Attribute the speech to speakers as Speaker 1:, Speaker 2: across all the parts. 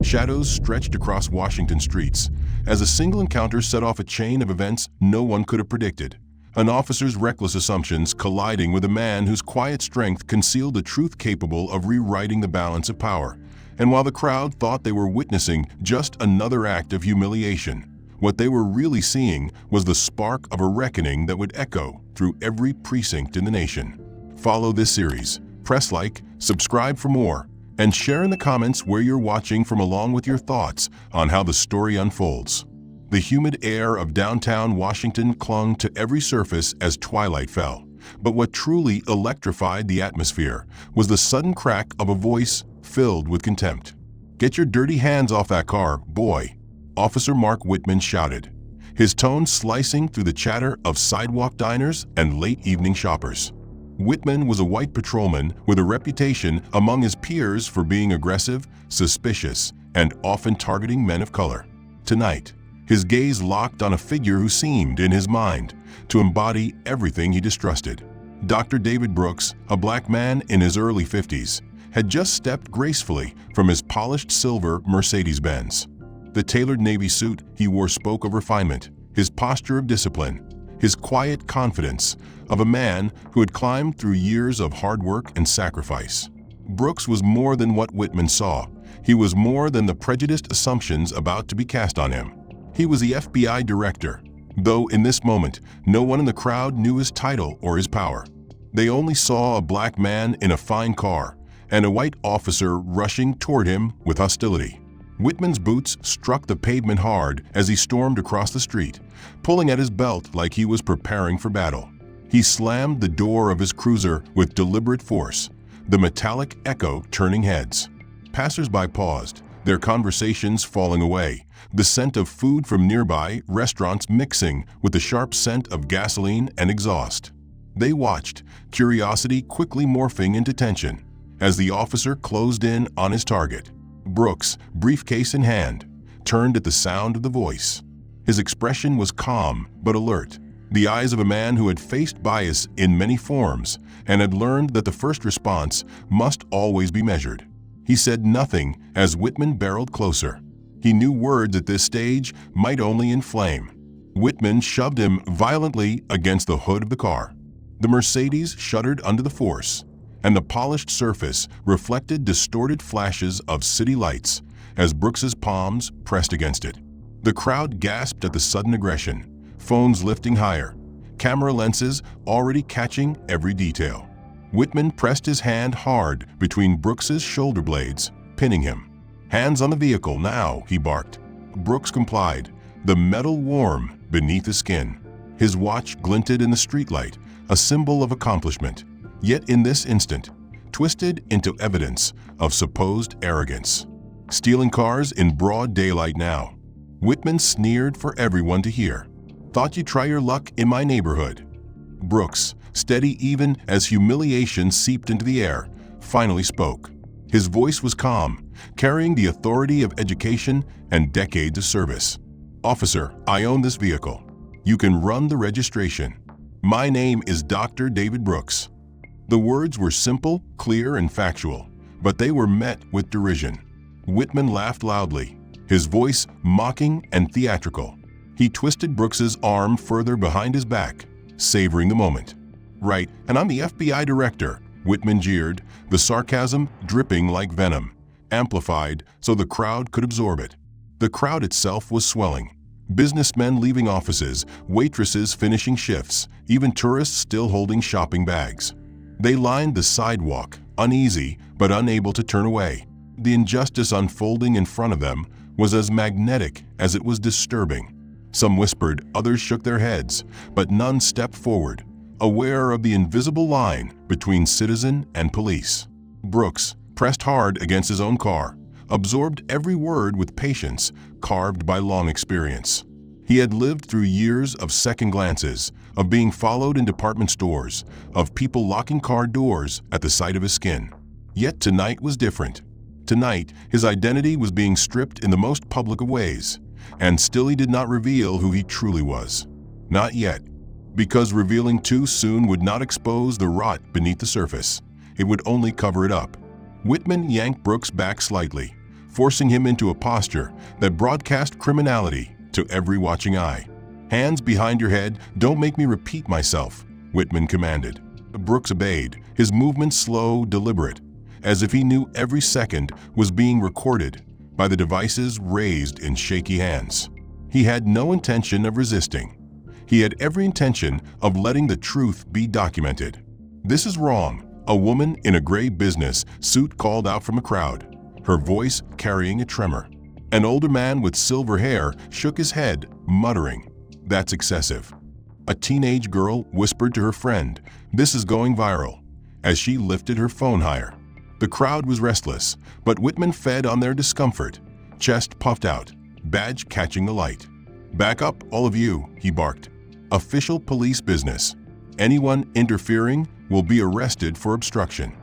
Speaker 1: Shadows stretched across Washington streets as a single encounter set off a chain of events no one could have predicted. An officer's reckless assumptions colliding with a man whose quiet strength concealed a truth capable of rewriting the balance of power. And while the crowd thought they were witnessing just another act of humiliation, what they were really seeing was the spark of a reckoning that would echo through every precinct in the nation. Follow this series, press like, subscribe for more, and share in the comments where you're watching from along with your thoughts on how the story unfolds. The humid air of downtown Washington clung to every surface as twilight fell. But what truly electrified the atmosphere was the sudden crack of a voice filled with contempt. "Get your dirty hands off that car, boy," Officer Mark Whitman shouted, his tone slicing through the chatter of sidewalk diners and late-evening shoppers. Whitman was a white patrolman with a reputation among his peers for being aggressive, suspicious, and often targeting men of color. Tonight, his gaze locked on a figure who seemed, in his mind, to embody everything he distrusted. Dr. David Brooks, a black man in his early 50s, had just stepped gracefully from his polished silver Mercedes-Benz. The tailored navy suit he wore spoke of refinement, his posture of discipline, his quiet confidence of a man who had climbed through years of hard work and sacrifice. Brooks was more than what Whitman saw. He was more than the prejudiced assumptions about to be cast on him. He was the FBI director, though in this moment, no one in the crowd knew his title or his power. They only saw a black man in a fine car and a white officer rushing toward him with hostility. Whitman's boots struck the pavement hard as he stormed across the street, pulling at his belt like he was preparing for battle. He slammed the door of his cruiser with deliberate force, the metallic echo turning heads. Passers-by paused, their conversations falling away, the scent of food from nearby restaurants mixing with the sharp scent of gasoline and exhaust. They watched, curiosity quickly morphing into tension, as the officer closed in on his target. Brooks, briefcase in hand, turned at the sound of the voice. His expression was calm but alert, the eyes of a man who had faced bias in many forms and had learned that the first response must always be measured. He said nothing as Whitman barreled closer. He knew words at this stage might only inflame. Whitman shoved him violently against the hood of the car. The Mercedes shuddered under the force, and the polished surface reflected distorted flashes of city lights as Brooks's palms pressed against it. The crowd gasped at the sudden aggression, phones lifting higher, camera lenses already catching every detail. Whitman pressed his hand hard between Brooks's shoulder blades, pinning him. "Hands on the vehicle now," he barked. Brooks complied, the metal warm beneath his skin. His watch glinted in the streetlight, a symbol of accomplishment. Yet in this instant, twisted into evidence of supposed arrogance. Stealing cars in broad daylight now. Whitman sneered for everyone to hear. "Thought you'd try your luck in my neighborhood." Brooks, steady even as humiliation seeped into the air, finally spoke. His voice was calm, carrying the authority of education and decades of service. "Officer, I own this vehicle. You can run the registration. My name is Dr. David Brooks." The words were simple, clear, and factual, but they were met with derision. Whitman laughed loudly, his voice mocking and theatrical. He twisted Brooks's arm further behind his back, savoring the moment. "Right, and I'm the FBI director," Whitman jeered, the sarcasm dripping like venom, amplified so the crowd could absorb it. The crowd itself was swelling. Businessmen leaving offices, waitresses finishing shifts, even tourists still holding shopping bags. They lined the sidewalk, uneasy but unable to turn away. The injustice unfolding in front of them was as magnetic as it was disturbing. Some whispered, others shook their heads, but none stepped forward, aware of the invisible line between citizen and police. Brooks, pressed hard against his own car, absorbed every word with patience carved by long experience. He had lived through years of second glances, of being followed in department stores, of people locking car doors at the sight of his skin. Yet tonight was different. Tonight, his identity was being stripped in the most public of ways, and still he did not reveal who he truly was. Not yet, because revealing too soon would not expose the rot beneath the surface. It would only cover it up. Whitman yanked Brooks back slightly, forcing him into a posture that broadcast criminality to every watching eye. "Hands behind your head, don't make me repeat myself," Whitman commanded. Brooks obeyed, his movements slow, deliberate, as if he knew every second was being recorded by the devices raised in shaky hands. He had no intention of resisting. He had every intention of letting the truth be documented. "This is wrong," a woman in a gray business suit called out from a crowd, her voice carrying a tremor. An older man with silver hair shook his head, muttering, "That's excessive." A teenage girl whispered to her friend, "This is going viral," as she lifted her phone higher. The crowd was restless, but Whitman fed on their discomfort, chest puffed out, badge catching the light. "Back up, all of you," he barked. "Official police business. Anyone interfering will be arrested for obstruction."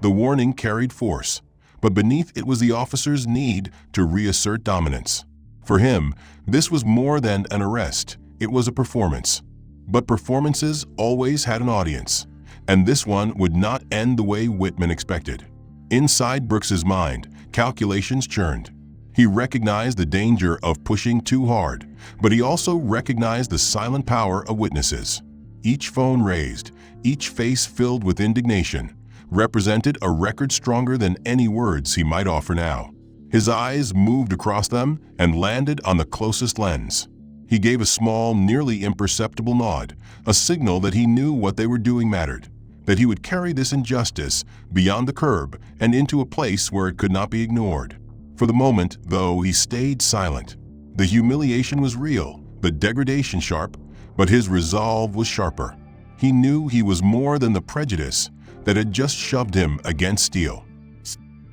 Speaker 1: The warning carried force, but beneath it was the officer's need to reassert dominance. For him, this was more than an arrest, it was a performance. But performances always had an audience, and this one would not end the way Whitman expected. Inside Brooks's mind, calculations churned. He recognized the danger of pushing too hard, but he also recognized the silent power of witnesses. Each phone raised, each face filled with indignation, represented a record stronger than any words he might offer now. His eyes moved across them and landed on the closest lens. He gave a small, nearly imperceptible nod, a signal that he knew what they were doing mattered, that he would carry this injustice beyond the curb and into a place where it could not be ignored. For the moment, though, he stayed silent. The humiliation was real, the degradation sharp, but his resolve was sharper. He knew he was more than the prejudice that had just shoved him against steel.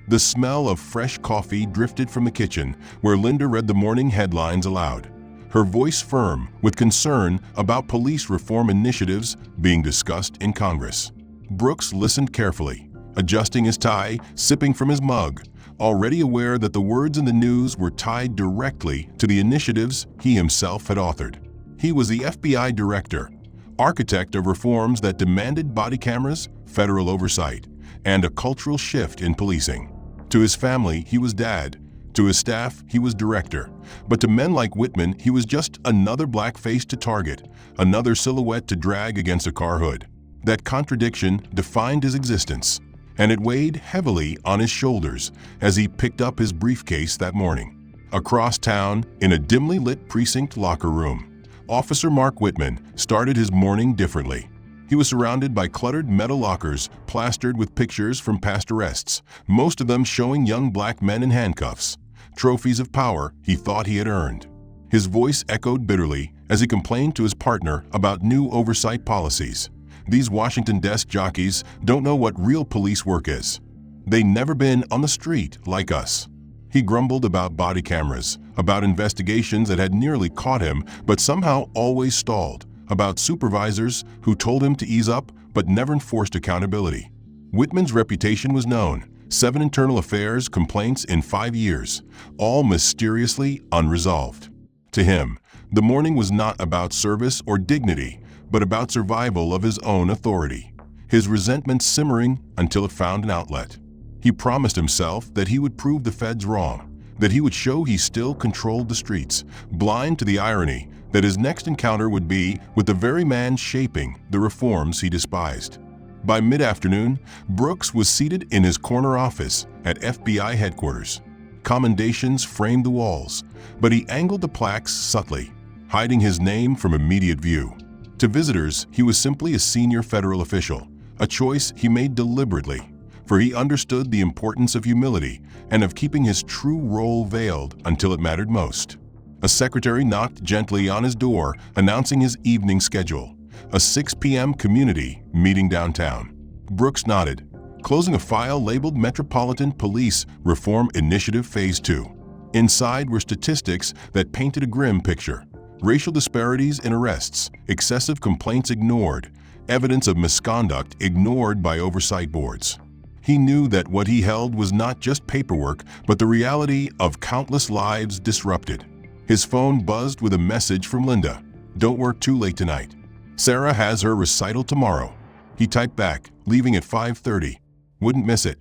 Speaker 1: The smell of fresh coffee drifted from the kitchen where Linda read the morning headlines aloud, her voice firm with concern about police reform initiatives being discussed in Congress. Brooks listened carefully, adjusting his tie, sipping from his mug, already aware that the words in the news were tied directly to the initiatives he himself had authored. He was the FBI director, architect of reforms that demanded body cameras, federal oversight, and a cultural shift in policing. To his family, he was dad. To his staff, he was director. But to men like Whitman, he was just another black face to target, another silhouette to drag against a car hood. That contradiction defined his existence, and it weighed heavily on his shoulders as he picked up his briefcase that morning. Across town, in a dimly lit precinct locker room, Officer Mark Whitman started his morning differently. He was surrounded by cluttered metal lockers plastered with pictures from past arrests, most of them showing young black men in handcuffs, trophies of power he thought he had earned. His voice echoed bitterly as he complained to his partner about new oversight policies. "These Washington desk jockeys don't know what real police work is. They've never been on the street like us." He grumbled about body cameras, about investigations that had nearly caught him but somehow always stalled, about supervisors who told him to ease up but never enforced accountability. Whitman's reputation was known: 7 internal affairs complaints in 5 years, all mysteriously unresolved. To him, the morning was not about service or dignity, but about survival of his own authority, his resentment simmering until it found an outlet. He promised himself that he would prove the feds wrong, that he would show he still controlled the streets, blind to the irony that his next encounter would be with the very man shaping the reforms he despised. By mid-afternoon, Brooks was seated in his corner office at FBI headquarters. Commendations framed the walls, but he angled the plaques subtly, hiding his name from immediate view. To visitors, he was simply a senior federal official, a choice he made deliberately, for he understood the importance of humility and of keeping his true role veiled until it mattered most. A secretary knocked gently on his door, announcing his evening schedule, a 6 p.m. community meeting downtown. Brooks nodded, closing a file labeled Metropolitan Police Reform Initiative Phase 2. Inside were statistics that painted a grim picture: racial disparities in arrests, excessive complaints ignored, evidence of misconduct ignored by oversight boards. He knew that what he held was not just paperwork, but the reality of countless lives disrupted. His phone buzzed with a message from Linda: "Don't work too late tonight. Sarah has her recital tomorrow." He typed back, "Leaving at 5:30. Wouldn't miss it."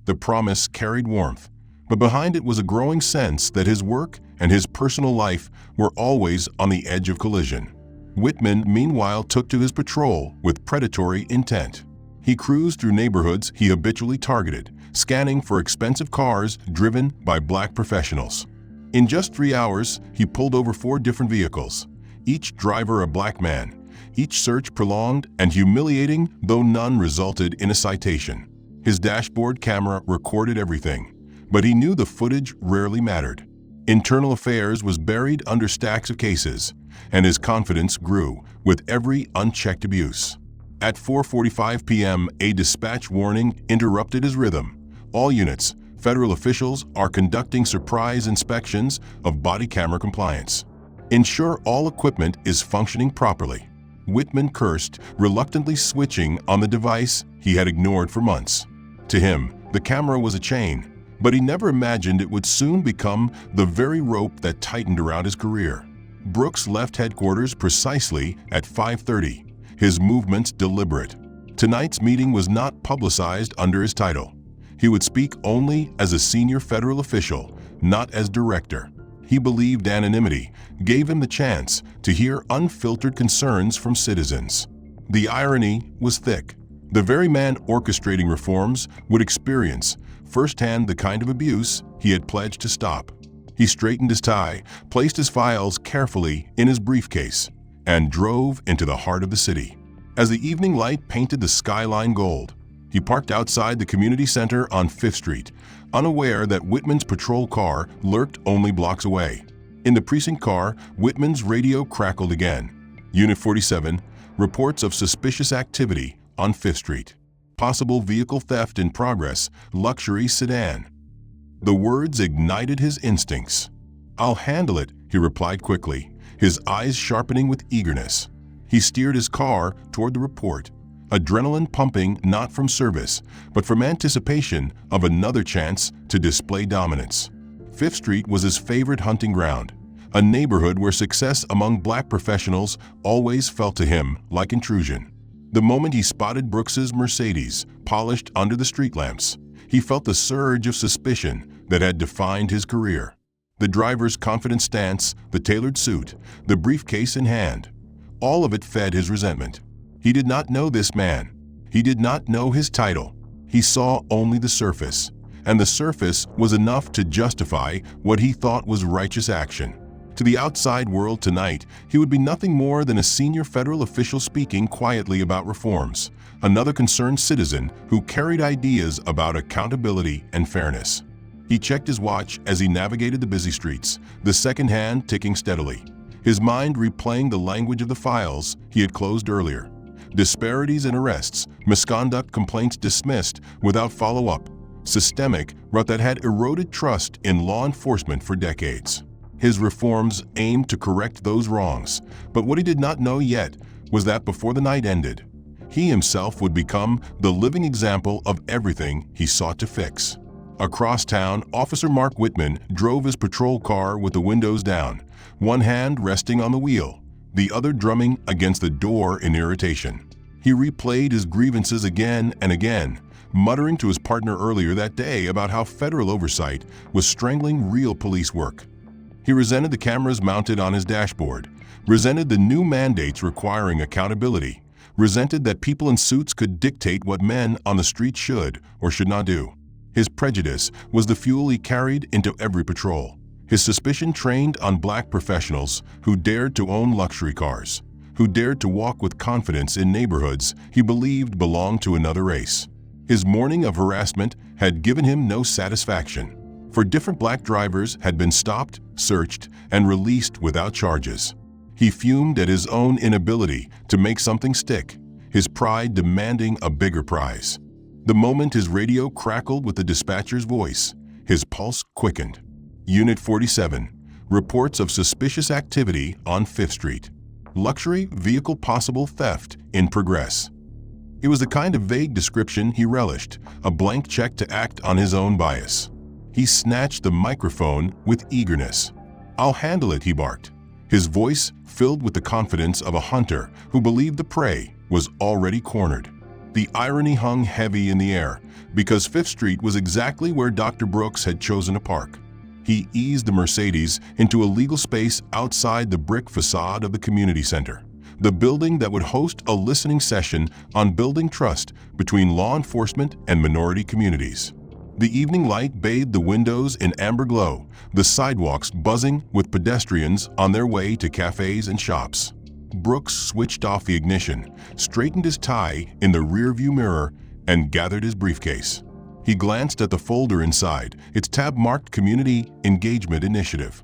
Speaker 1: The promise carried warmth, But behind it was a growing sense that his work and his personal life were always on the edge of collision. Whitman, meanwhile, took to his patrol with predatory intent. He cruised through neighborhoods he habitually targeted, scanning for expensive cars driven by black professionals. In just 3 hours, he pulled over 4 different vehicles, each driver a black man, each search prolonged and humiliating, though none resulted in a citation. His dashboard camera recorded everything, but he knew the footage rarely mattered. Internal affairs was buried under stacks of cases, and his confidence grew with every unchecked abuse. At 4:45 p.m., a dispatch warning interrupted his rhythm. All units, federal officials are conducting surprise inspections of body camera compliance. Ensure all equipment is functioning properly. Whitman cursed, reluctantly switching on the device he had ignored for months. To him, the camera was a chain, but he never imagined it would soon become the very rope that tightened around his career. Brooks left headquarters precisely at 5:30, his movements deliberate. Tonight's meeting was not publicized under his title. He would speak only as a senior federal official, not as director. He believed anonymity gave him the chance to hear unfiltered concerns from citizens. The irony was thick. The very man orchestrating reforms would experience firsthand the kind of abuse he had pledged to stop. He straightened his tie, placed his files carefully in his briefcase, and drove into the heart of the city. As the evening light painted the skyline gold, he parked outside the community center on 5th Street, unaware that Whitman's patrol car lurked only blocks away. In the precinct car, Whitman's radio crackled again. Unit 47, reports of suspicious activity on 5th Street. Possible vehicle theft in progress, luxury sedan. The words ignited his instincts. "I'll handle it," he replied quickly, his eyes sharpening with eagerness. He steered his car toward the report, adrenaline pumping not from service, but from anticipation of another chance to display dominance. 5th Street was his favorite hunting ground, a neighborhood where success among black professionals always felt to him like intrusion. The moment he spotted Brooks's Mercedes, polished under the street lamps, he felt the surge of suspicion that had defined his career. The driver's confident stance, the tailored suit, the briefcase in hand, all of it fed his resentment. He did not know this man. He did not know his title. He saw only the surface, and the surface was enough to justify what he thought was righteous action. To the outside world tonight, he would be nothing more than a senior federal official speaking quietly about reforms, another concerned citizen who carried ideas about accountability and fairness. He checked his watch as he navigated the busy streets, the second hand ticking steadily, his mind replaying the language of the files he had closed earlier. Disparities in arrests, misconduct complaints dismissed without follow-up, systemic rot that had eroded trust in law enforcement for decades. His reforms aimed to correct those wrongs, but what he did not know yet was that before the night ended, he himself would become the living example of everything he sought to fix. Across town, Officer Mark Whitman drove his patrol car with the windows down, one hand resting on the wheel, the other drumming against the door in irritation. He replayed his grievances again and again, muttering to his partner earlier that day about how federal oversight was strangling real police work. He resented the cameras mounted on his dashboard, resented the new mandates requiring accountability, resented that people in suits could dictate what men on the street should or should not do. His prejudice was the fuel he carried into every patrol. His suspicion trained on black professionals who dared to own luxury cars, who dared to walk with confidence in neighborhoods he believed belonged to another race. His morning of harassment had given him no satisfaction, for different black drivers had been stopped, searched, and released without charges. He fumed at his own inability to make something stick, his pride demanding a bigger prize. The moment his radio crackled with the dispatcher's voice, his pulse quickened. Unit 47, reports of suspicious activity on 5th Street. Luxury vehicle possible theft in progress. It was the kind of vague description he relished, a blank check to act on his own bias. He snatched the microphone with eagerness. "I'll handle it," he barked, his voice filled with the confidence of a hunter who believed the prey was already cornered. The irony hung heavy in the air, because Fifth Street was exactly where Dr. Brooks had chosen to park. He eased the Mercedes into a legal space outside the brick facade of the community center, the building that would host a listening session on building trust between law enforcement and minority communities. The evening light bathed the windows in amber glow, the sidewalks buzzing with pedestrians on their way to cafes and shops. Brooks switched off the ignition, straightened his tie in the rearview mirror, and gathered his briefcase. He glanced at the folder inside, its tab marked Community Engagement Initiative.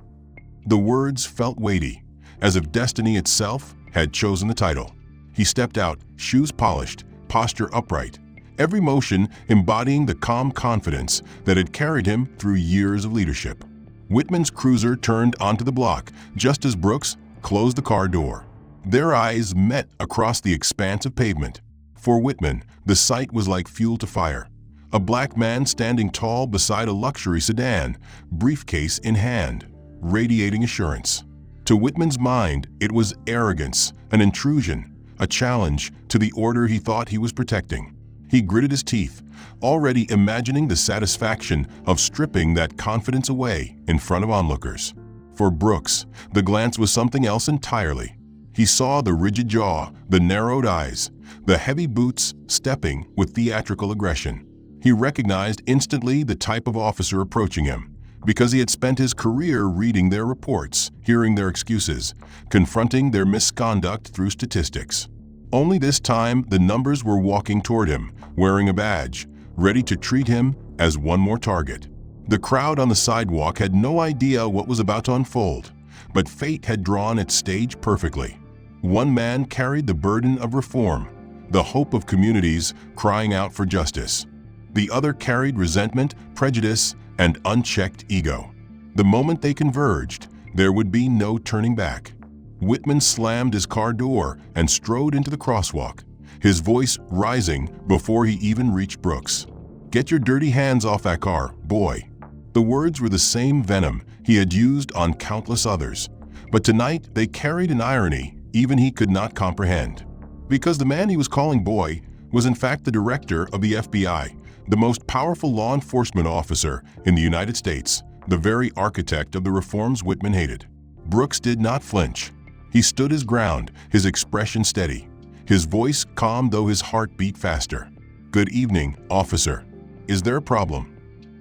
Speaker 1: The words felt weighty, as if destiny itself had chosen the title. He stepped out, shoes polished, posture upright, every motion embodying the calm confidence that had carried him through years of leadership. Whitman's cruiser turned onto the block just as Brooks closed the car door. Their eyes met across the expanse of pavement. For Whitman, the sight was like fuel to fire. A black man standing tall beside a luxury sedan, briefcase in hand, radiating assurance. To Whitman's mind, it was arrogance, an intrusion, a challenge to the order he thought he was protecting. He gritted his teeth, already imagining the satisfaction of stripping that confidence away in front of onlookers. For Brooks, the glance was something else entirely. He saw the rigid jaw, the narrowed eyes, the heavy boots stepping with theatrical aggression. He recognized instantly the type of officer approaching him, because he had spent his career reading their reports, hearing their excuses, confronting their misconduct through statistics. Only this time, the numbers were walking toward him, wearing a badge, ready to treat him as one more target. The crowd on the sidewalk had no idea what was about to unfold, but fate had drawn its stage perfectly. One man carried the burden of reform, the hope of communities crying out for justice. The other carried resentment, prejudice, and unchecked ego. The moment they converged, there would be no turning back. Whitman slammed his car door and strode into the crosswalk, his voice rising before he even reached Brooks. "Get your dirty hands off that car, boy." The words were the same venom he had used on countless others, but tonight they carried an irony even he could not comprehend. Because the man he was calling boy was in fact the director of the FBI, the most powerful law enforcement officer in the United States, the very architect of the reforms Whitman hated. Brooks did not flinch. He stood his ground, his expression steady, his voice calm though his heart beat faster. "Good evening, officer. Is there a problem?"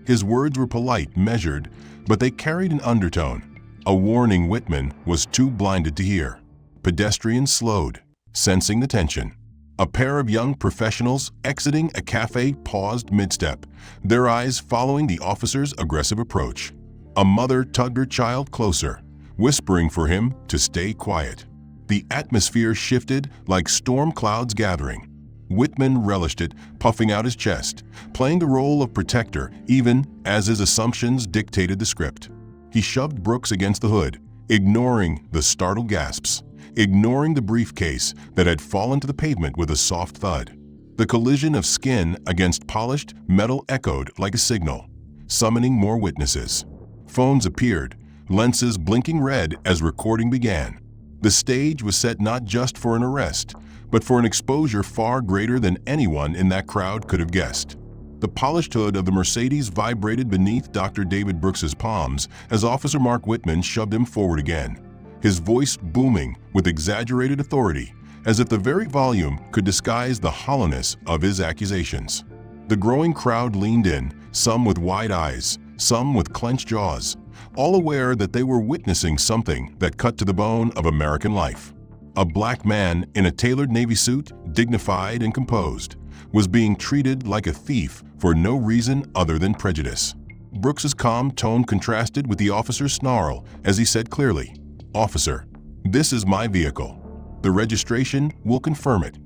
Speaker 1: His words were polite, measured, but they carried an undertone, a warning Whitman was too blinded to hear. Pedestrians slowed, sensing the tension. A pair of young professionals exiting a cafe paused mid-step, their eyes following the officer's aggressive approach. A mother tugged her child closer, whispering for him to stay quiet. The atmosphere shifted like storm clouds gathering. Whitman relished it, puffing out his chest, playing the role of protector even as his assumptions dictated the script. He shoved Brooks against the hood, ignoring the startled gasps, ignoring the briefcase that had fallen to the pavement with a soft thud. The collision of skin against polished metal echoed like a signal, summoning more witnesses. Phones appeared, lenses blinking red as recording began. The stage was set not just for an arrest, but for an exposure far greater than anyone in that crowd could have guessed. The polished hood of the Mercedes vibrated beneath Dr. David Brooks's palms as Officer Mark Whitman shoved him forward again, his voice booming with exaggerated authority, as if the very volume could disguise the hollowness of his accusations. The growing crowd leaned in, some with wide eyes, some with clenched jaws, all aware that they were witnessing something that cut to the bone of American life. A black man in a tailored Navy suit, dignified and composed, was being treated like a thief for no reason other than prejudice. Brooks's calm tone contrasted with the officer's snarl as he said clearly, "Officer, this is my vehicle. The registration will confirm it."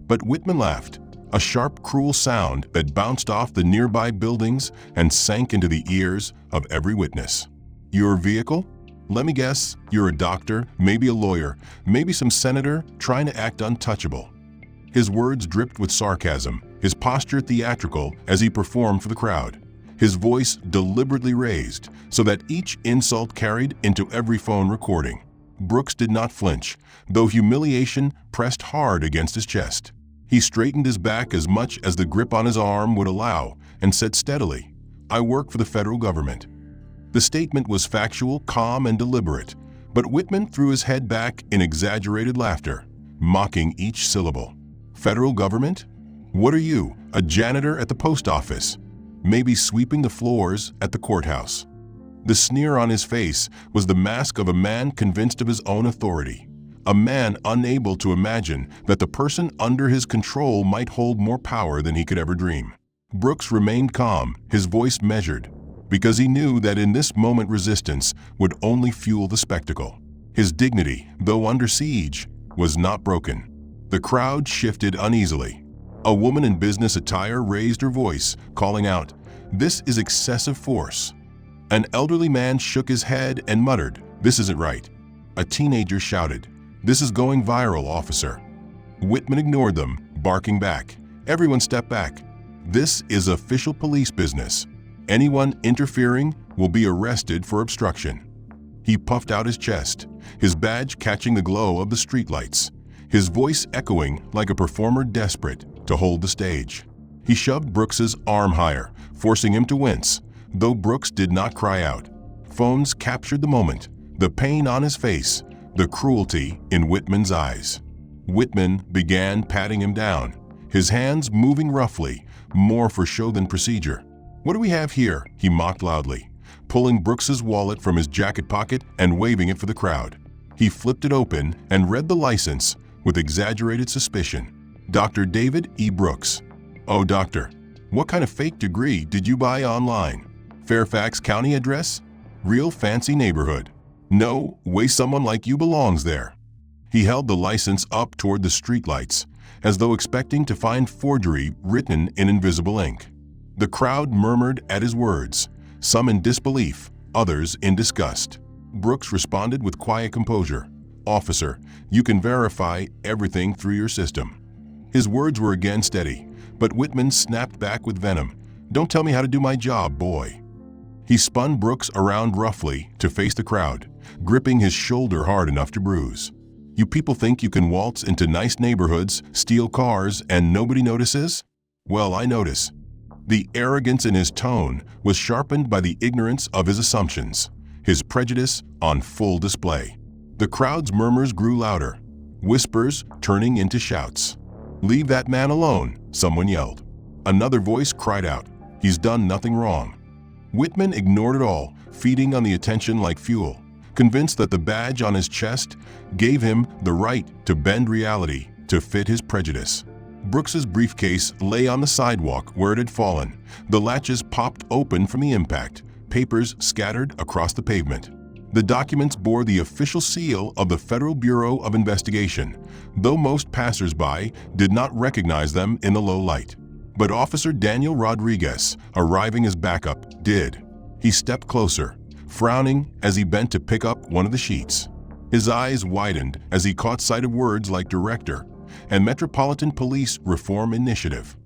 Speaker 1: But Whitman laughed, a sharp, cruel sound that bounced off the nearby buildings and sank into the ears of every witness. "Your vehicle? Let me guess, you're a doctor, maybe a lawyer, maybe some senator trying to act untouchable." His words dripped with sarcasm, his posture theatrical as he performed for the crowd, his voice deliberately raised so that each insult carried into every phone recording. Brooks did not flinch, though humiliation pressed hard against his chest. He straightened his back as much as the grip on his arm would allow, and said steadily, "I work for the federal government." The statement was factual, calm, and deliberate, but Whitman threw his head back in exaggerated laughter, mocking each syllable. "Federal government? What are you, a janitor at the post office? Maybe sweeping the floors at the courthouse?" The sneer on his face was the mask of a man convinced of his own authority, a man unable to imagine that the person under his control might hold more power than he could ever dream. Brooks remained calm, his voice measured, because he knew that in this moment resistance would only fuel the spectacle. His dignity, though under siege, was not broken. The crowd shifted uneasily. A woman in business attire raised her voice, calling out, "This is excessive force." An elderly man shook his head and muttered, "This isn't right." A teenager shouted, "This is going viral, officer." Whitman ignored them, barking back, "Everyone step back. This is official police business. Anyone interfering will be arrested for obstruction." He puffed out his chest, his badge catching the glow of the streetlights, his voice echoing like a performer desperate to hold the stage. He shoved Brooks's arm higher, forcing him to wince, though Brooks did not cry out. Phones captured the moment, the pain on his face, the cruelty in Whitman's eyes. Whitman began patting him down, his hands moving roughly, more for show than procedure. "What do we have here?" he mocked loudly, pulling Brooks's wallet from his jacket pocket and waving it for the crowd. He flipped it open and read the license with exaggerated suspicion. "Dr. David E. Brooks." "Oh, doctor, what kind of fake degree did you buy online? Fairfax County address? Real fancy neighborhood. No way someone like you belongs there." He held the license up toward the streetlights, as though expecting to find forgery written in invisible ink. The crowd murmured at his words, some in disbelief, others in disgust. Brooks responded with quiet composure, "Officer, you can verify everything through your system." His words were again steady, but Whitman snapped back with venom, "Don't tell me how to do my job, boy." He spun Brooks around roughly to face the crowd, gripping his shoulder hard enough to bruise. "You people think you can waltz into nice neighborhoods, steal cars, and nobody notices? Well, I notice." The arrogance in his tone was sharpened by the ignorance of his assumptions, his prejudice on full display. The crowd's murmurs grew louder, whispers turning into shouts. "Leave that man alone," someone yelled. Another voice cried out, "He's done nothing wrong." Whitman ignored it all, feeding on the attention like fuel, convinced that the badge on his chest gave him the right to bend reality to fit his prejudice. Brooks's briefcase lay on the sidewalk where it had fallen. The latches popped open from the impact, papers scattered across the pavement. The documents bore the official seal of the Federal Bureau of Investigation, though most passers-by did not recognize them in the low light. But Officer Daniel Rodriguez, arriving as backup, did. He stepped closer, frowning as he bent to pick up one of the sheets. His eyes widened as he caught sight of words like Director and Metropolitan Police Reform Initiative.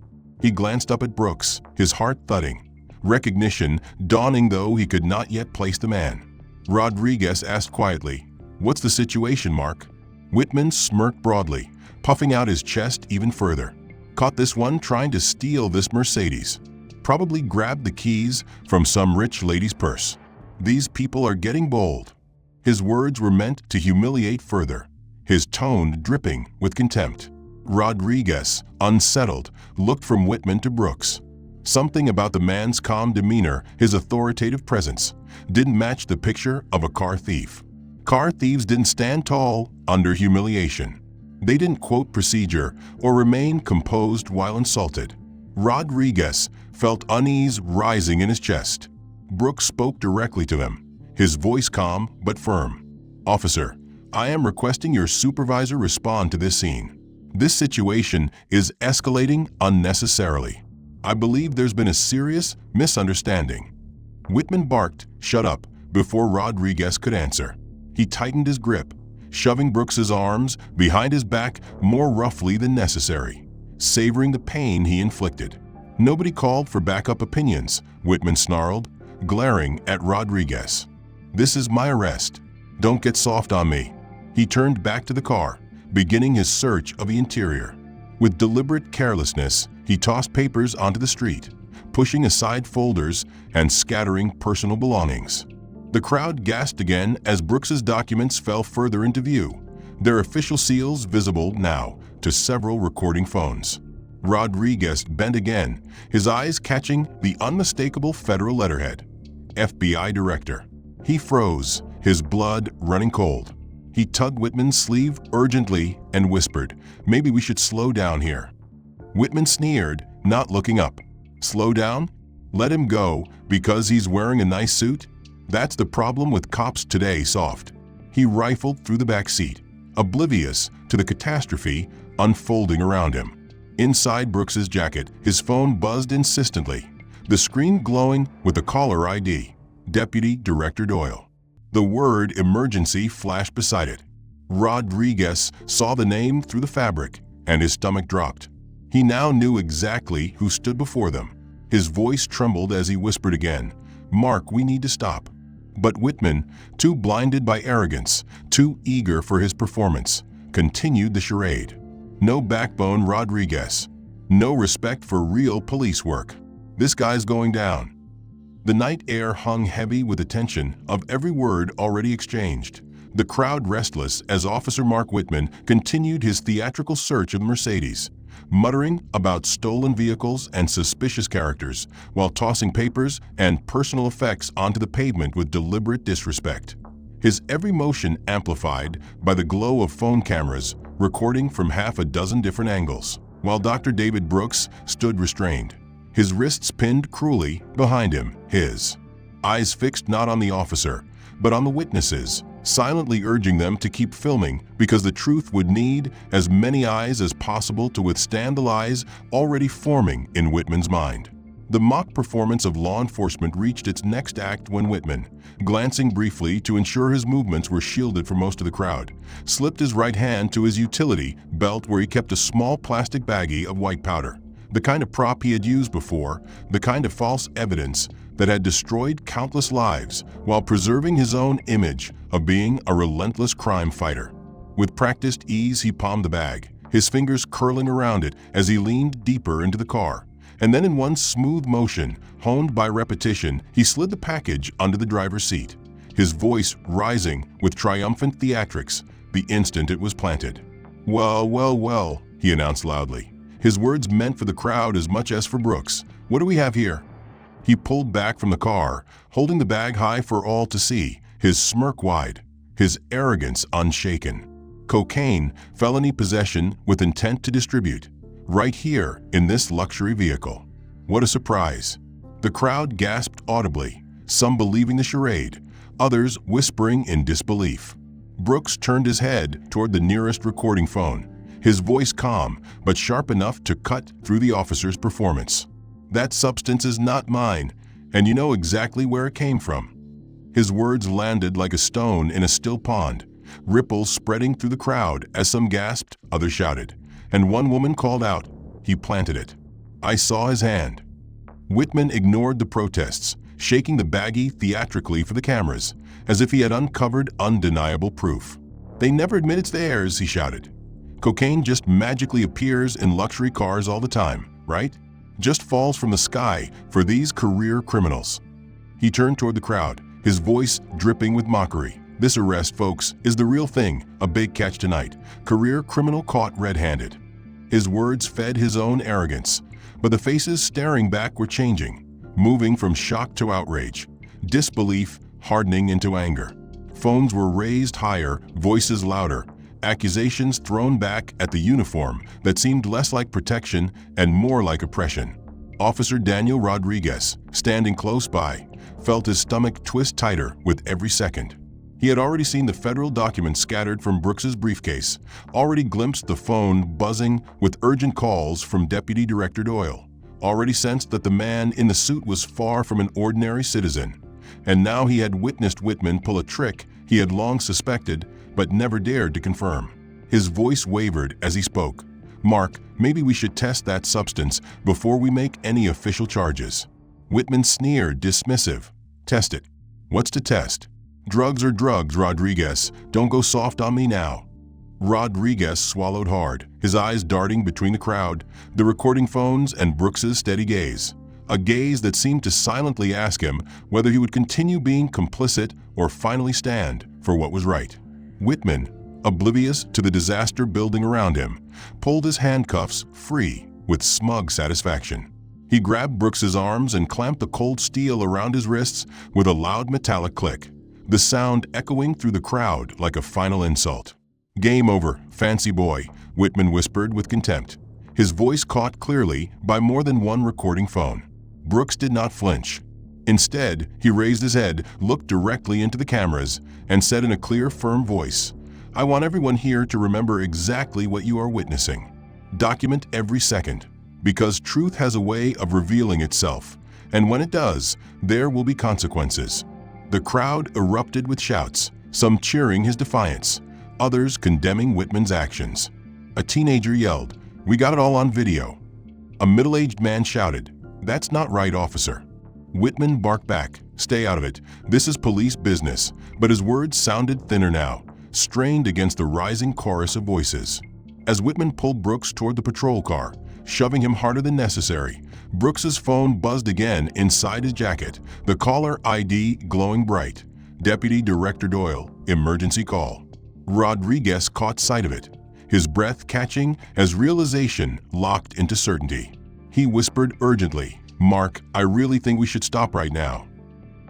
Speaker 1: He glanced up at Brooks, his heart thudding, recognition dawning though he could not yet place the man. Rodriguez asked quietly, "What's the situation, Mark?" Whitman smirked broadly, puffing out his chest even further. "Caught this one trying to steal this Mercedes. Probably grabbed the keys from some rich lady's purse. These people are getting bold." His words were meant to humiliate further, his tone dripping with contempt. Rodriguez, unsettled, looked from Whitman to Brooks. Something about the man's calm demeanor, his authoritative presence, didn't match the picture of a car thief. Car thieves didn't stand tall under humiliation. They didn't quote procedure or remain composed while insulted. Rodriguez felt unease rising in his chest. Brooks spoke directly to him, his voice calm but firm. "Officer, I am requesting your supervisor respond to this scene. This situation is escalating unnecessarily. I believe there's been a serious misunderstanding." Whitman barked, "Shut up," before Rodriguez could answer. He tightened his grip, shoving Brooks's arms behind his back more roughly than necessary, savoring the pain he inflicted. "Nobody called for backup opinions," Whitman snarled, glaring at Rodriguez. "This is my arrest. Don't get soft on me." He turned back to the car, beginning his search of the interior. With deliberate carelessness, he tossed papers onto the street, pushing aside folders and scattering personal belongings. The crowd gasped again as Brooks's documents fell further into view, their official seals visible now to several recording phones. Rodriguez bent again, his eyes catching the unmistakable federal letterhead. FBI Director. He froze, his blood running cold. He tugged Whitman's sleeve urgently and whispered, "Maybe we should slow down here." Whitman sneered, not looking up. "Slow down? Let him go because he's wearing a nice suit? That's the problem with cops today, soft." He rifled through the back seat, oblivious to the catastrophe unfolding around him. Inside Brooks's jacket, his phone buzzed insistently, the screen glowing with the caller ID, Deputy Director Doyle. The word emergency flashed beside it. Rodriguez saw the name through the fabric, and his stomach dropped. He now knew exactly who stood before them. His voice trembled as he whispered again, "Mark, we need to stop." But Whitman, too blinded by arrogance, too eager for his performance, continued the charade. No backbone, Rodriguez. No respect for real police work. This guy's going down. The night air hung heavy with the tension of every word already exchanged. The crowd restless as Officer Mark Whitman continued his theatrical search of the Mercedes, muttering about stolen vehicles and suspicious characters, while tossing papers and personal effects onto the pavement with deliberate disrespect. His every motion amplified by the glow of phone cameras recording from half a dozen different angles, while Dr. David Brooks stood restrained, his wrists pinned cruelly behind him, his eyes fixed not on the officer, but on the witnesses, silently urging them to keep filming because the truth would need as many eyes as possible to withstand the lies already forming in Whitman's mind. The mock performance of law enforcement reached its next act when Whitman, glancing briefly to ensure his movements were shielded from most of the crowd, slipped his right hand to his utility belt where he kept a small plastic baggie of white powder, the kind of prop he had used before, the kind of false evidence that had destroyed countless lives while preserving his own image of being a relentless crime fighter. With practiced ease, he palmed the bag, his fingers curling around it as he leaned deeper into the car. And then in one smooth motion, honed by repetition, he slid the package under the driver's seat, his voice rising with triumphant theatrics the instant it was planted. "Well, well, well," he announced loudly, his words meant for the crowd as much as for Brooks. "What do we have here?" He pulled back from the car, holding the bag high for all to see, his smirk wide, his arrogance unshaken. Cocaine, felony possession with intent to distribute, right here in this luxury vehicle. What a surprise. The crowd gasped audibly, some believing the charade, others whispering in disbelief. Brooks turned his head toward the nearest recording phone, his voice calm but sharp enough to cut through the officer's performance. "That substance is not mine, and you know exactly where it came from." His words landed like a stone in a still pond, ripples spreading through the crowd as some gasped, others shouted, and one woman called out, "He planted it. I saw his hand." Whitman ignored the protests, shaking the baggie theatrically for the cameras, as if he had uncovered undeniable proof. "They never admit it's theirs," he shouted. "Cocaine just magically appears in luxury cars all the time, right? Just falls from the sky for these career criminals." He turned toward the crowd, his voice dripping with mockery. "This arrest, folks, is the real thing, a big catch tonight. Career criminal caught red-handed." His words fed his own arrogance, but the faces staring back were changing, moving from shock to outrage, disbelief hardening into anger. Phones were raised higher, voices louder, accusations thrown back at the uniform that seemed less like protection and more like oppression. Officer Daniel Rodriguez, standing close by, felt his stomach twist tighter with every second. He had already seen the federal documents scattered from Brooks's briefcase, already glimpsed the phone buzzing with urgent calls from Deputy Director Doyle, already sensed that the man in the suit was far from an ordinary citizen. And now he had witnessed Whitman pull a trick he had long suspected but never dared to confirm. His voice wavered as he spoke. "Mark, maybe we should test that substance before we make any official charges." Whitman sneered, dismissive. "Test it. What's to test? Drugs are drugs, Rodriguez. Don't go soft on me now." Rodriguez swallowed hard, his eyes darting between the crowd, the recording phones, and Brooks's steady gaze. a gaze that seemed to silently ask him whether he would continue being complicit or finally stand for what was right. Whitman, oblivious to the disaster building around him, pulled his handcuffs free with smug satisfaction. He grabbed Brooks's arms and clamped the cold steel around his wrists with a loud metallic click, the sound echoing through the crowd like a final insult. "Game over, fancy boy," Whitman whispered with contempt, his voice caught clearly by more than one recording phone. Brooks did not flinch. Instead, he raised his head, looked directly into the cameras, and said in a clear, firm voice, "I want everyone here to remember exactly what you are witnessing. Document every second, because truth has a way of revealing itself, and when it does, there will be consequences." The crowd erupted with shouts, some cheering his defiance, others condemning Whitman's actions. A teenager yelled, "We got it all on video." A middle-aged man shouted, "That's not right, officer." Whitman barked back, "Stay out of it. This is police business," but his words sounded thinner now, strained against the rising chorus of voices. As Whitman pulled Brooks toward the patrol car, shoving him harder than necessary, Brooks's phone buzzed again inside his jacket, the caller ID glowing bright. "Deputy Director Doyle, emergency call." Rodriguez caught sight of it, his breath catching as realization locked into certainty. He whispered urgently, "Mark, I really think we should stop right now."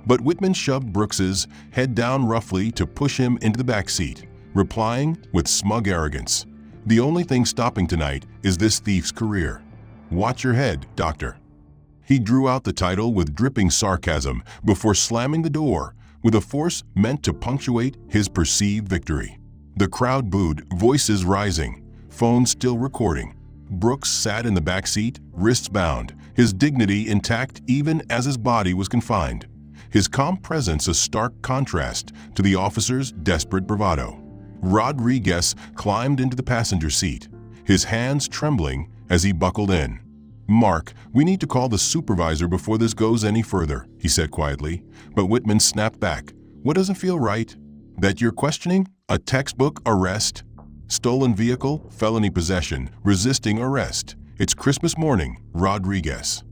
Speaker 1: But Whitman shoved Brooks's head down roughly to push him into the back seat, replying with smug arrogance, "The only thing stopping tonight is this thief's career. Watch your head, doctor." He drew out the title with dripping sarcasm before slamming the door with a force meant to punctuate his perceived victory. The crowd booed, voices rising, phones still recording. Brooks sat in the back seat, wrists bound, his dignity intact even as his body was confined, his calm presence a stark contrast to the officer's desperate bravado. Rodriguez climbed into the passenger seat, his hands trembling as he buckled in. "Mark, we need to call the supervisor before this goes any further," he said quietly, but Whitman snapped back. "What doesn't feel right? That you're questioning? A textbook arrest? Stolen vehicle, felony possession, resisting arrest. It's Christmas morning, Rodriguez."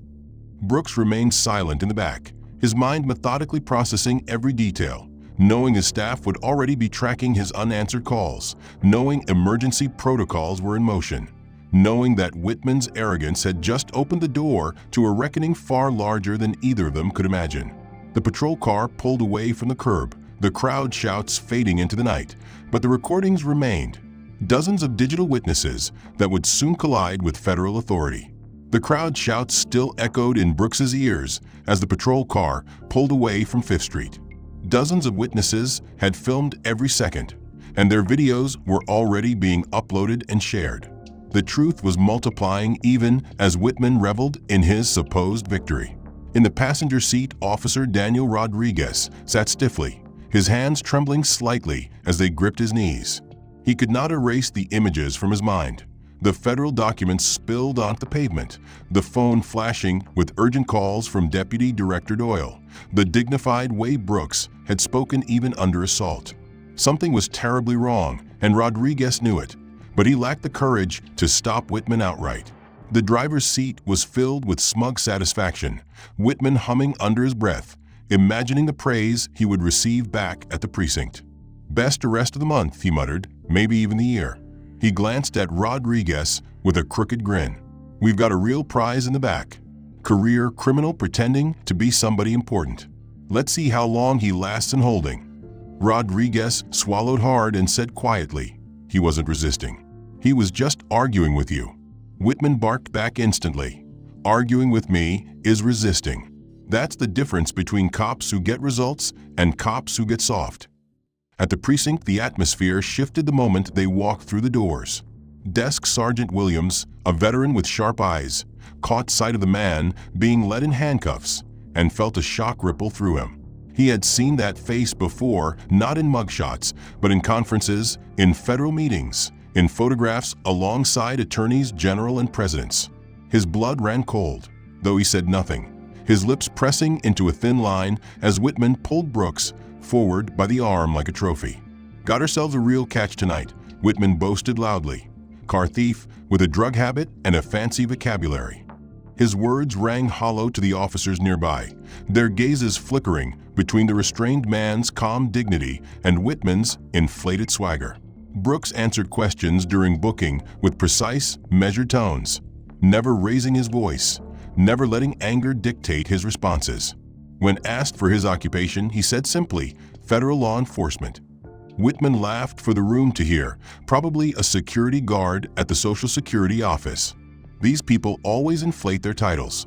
Speaker 1: Brooks remained silent in the back, his mind methodically processing every detail, knowing his staff would already be tracking his unanswered calls, knowing emergency protocols were in motion, knowing that Whitman's arrogance had just opened the door to a reckoning far larger than either of them could imagine. The patrol car pulled away from the curb, the crowd shouts fading into the night, but the recordings remained. Dozens of digital witnesses that would soon collide with federal authority. The crowd shouts still echoed in Brooks's ears as the patrol car pulled away from 5th Street. Dozens of witnesses had filmed every second, and their videos were already being uploaded and shared. The truth was multiplying even as Whitman reveled in his supposed victory. In the passenger seat, Officer Daniel Rodriguez sat stiffly, his hands trembling slightly as they gripped his knees. He could not erase the images from his mind. The federal documents spilled onto the pavement, the phone flashing with urgent calls from Deputy Director Doyle, the dignified way Brooks had spoken even under assault. Something was terribly wrong, and Rodriguez knew it, but he lacked the courage to stop Whitman outright. The driver's seat was filled with smug satisfaction, Whitman humming under his breath, imagining the praise he would receive back at the precinct. "Best arrest of the month," he muttered, "maybe even the year." He glanced at Rodriguez with a crooked grin. "We've got a real prize in the back. Career criminal pretending to be somebody important. Let's see how long he lasts in holding." Rodriguez swallowed hard and said quietly, he wasn't resisting, "He was just arguing with you." Whitman barked back instantly. "Arguing with me is resisting. That's the difference between cops who get results and cops who get soft." At the precinct, the atmosphere shifted the moment they walked through the doors. Desk Sergeant Williams, a veteran with sharp eyes, caught sight of the man being led in handcuffs and felt a shock ripple through him. He had seen that face before, not in mugshots, but in conferences, in federal meetings, in photographs alongside attorneys general and presidents. His blood ran cold, though he said nothing, his lips pressing into a thin line as Whitman pulled Brooks forward by the arm like a trophy. "Got ourselves a real catch tonight," Whitman boasted loudly. "Car thief with a drug habit and a fancy vocabulary." His words rang hollow to the officers nearby, their gazes flickering between the restrained man's calm dignity and Whitman's inflated swagger. Brooks answered questions during booking with precise, measured tones, never raising his voice, never letting anger dictate his responses. When asked for his occupation, he said simply, "Federal law enforcement." Whitman laughed for the room to hear, probably a security guard at the Social Security office. These people always inflate their titles.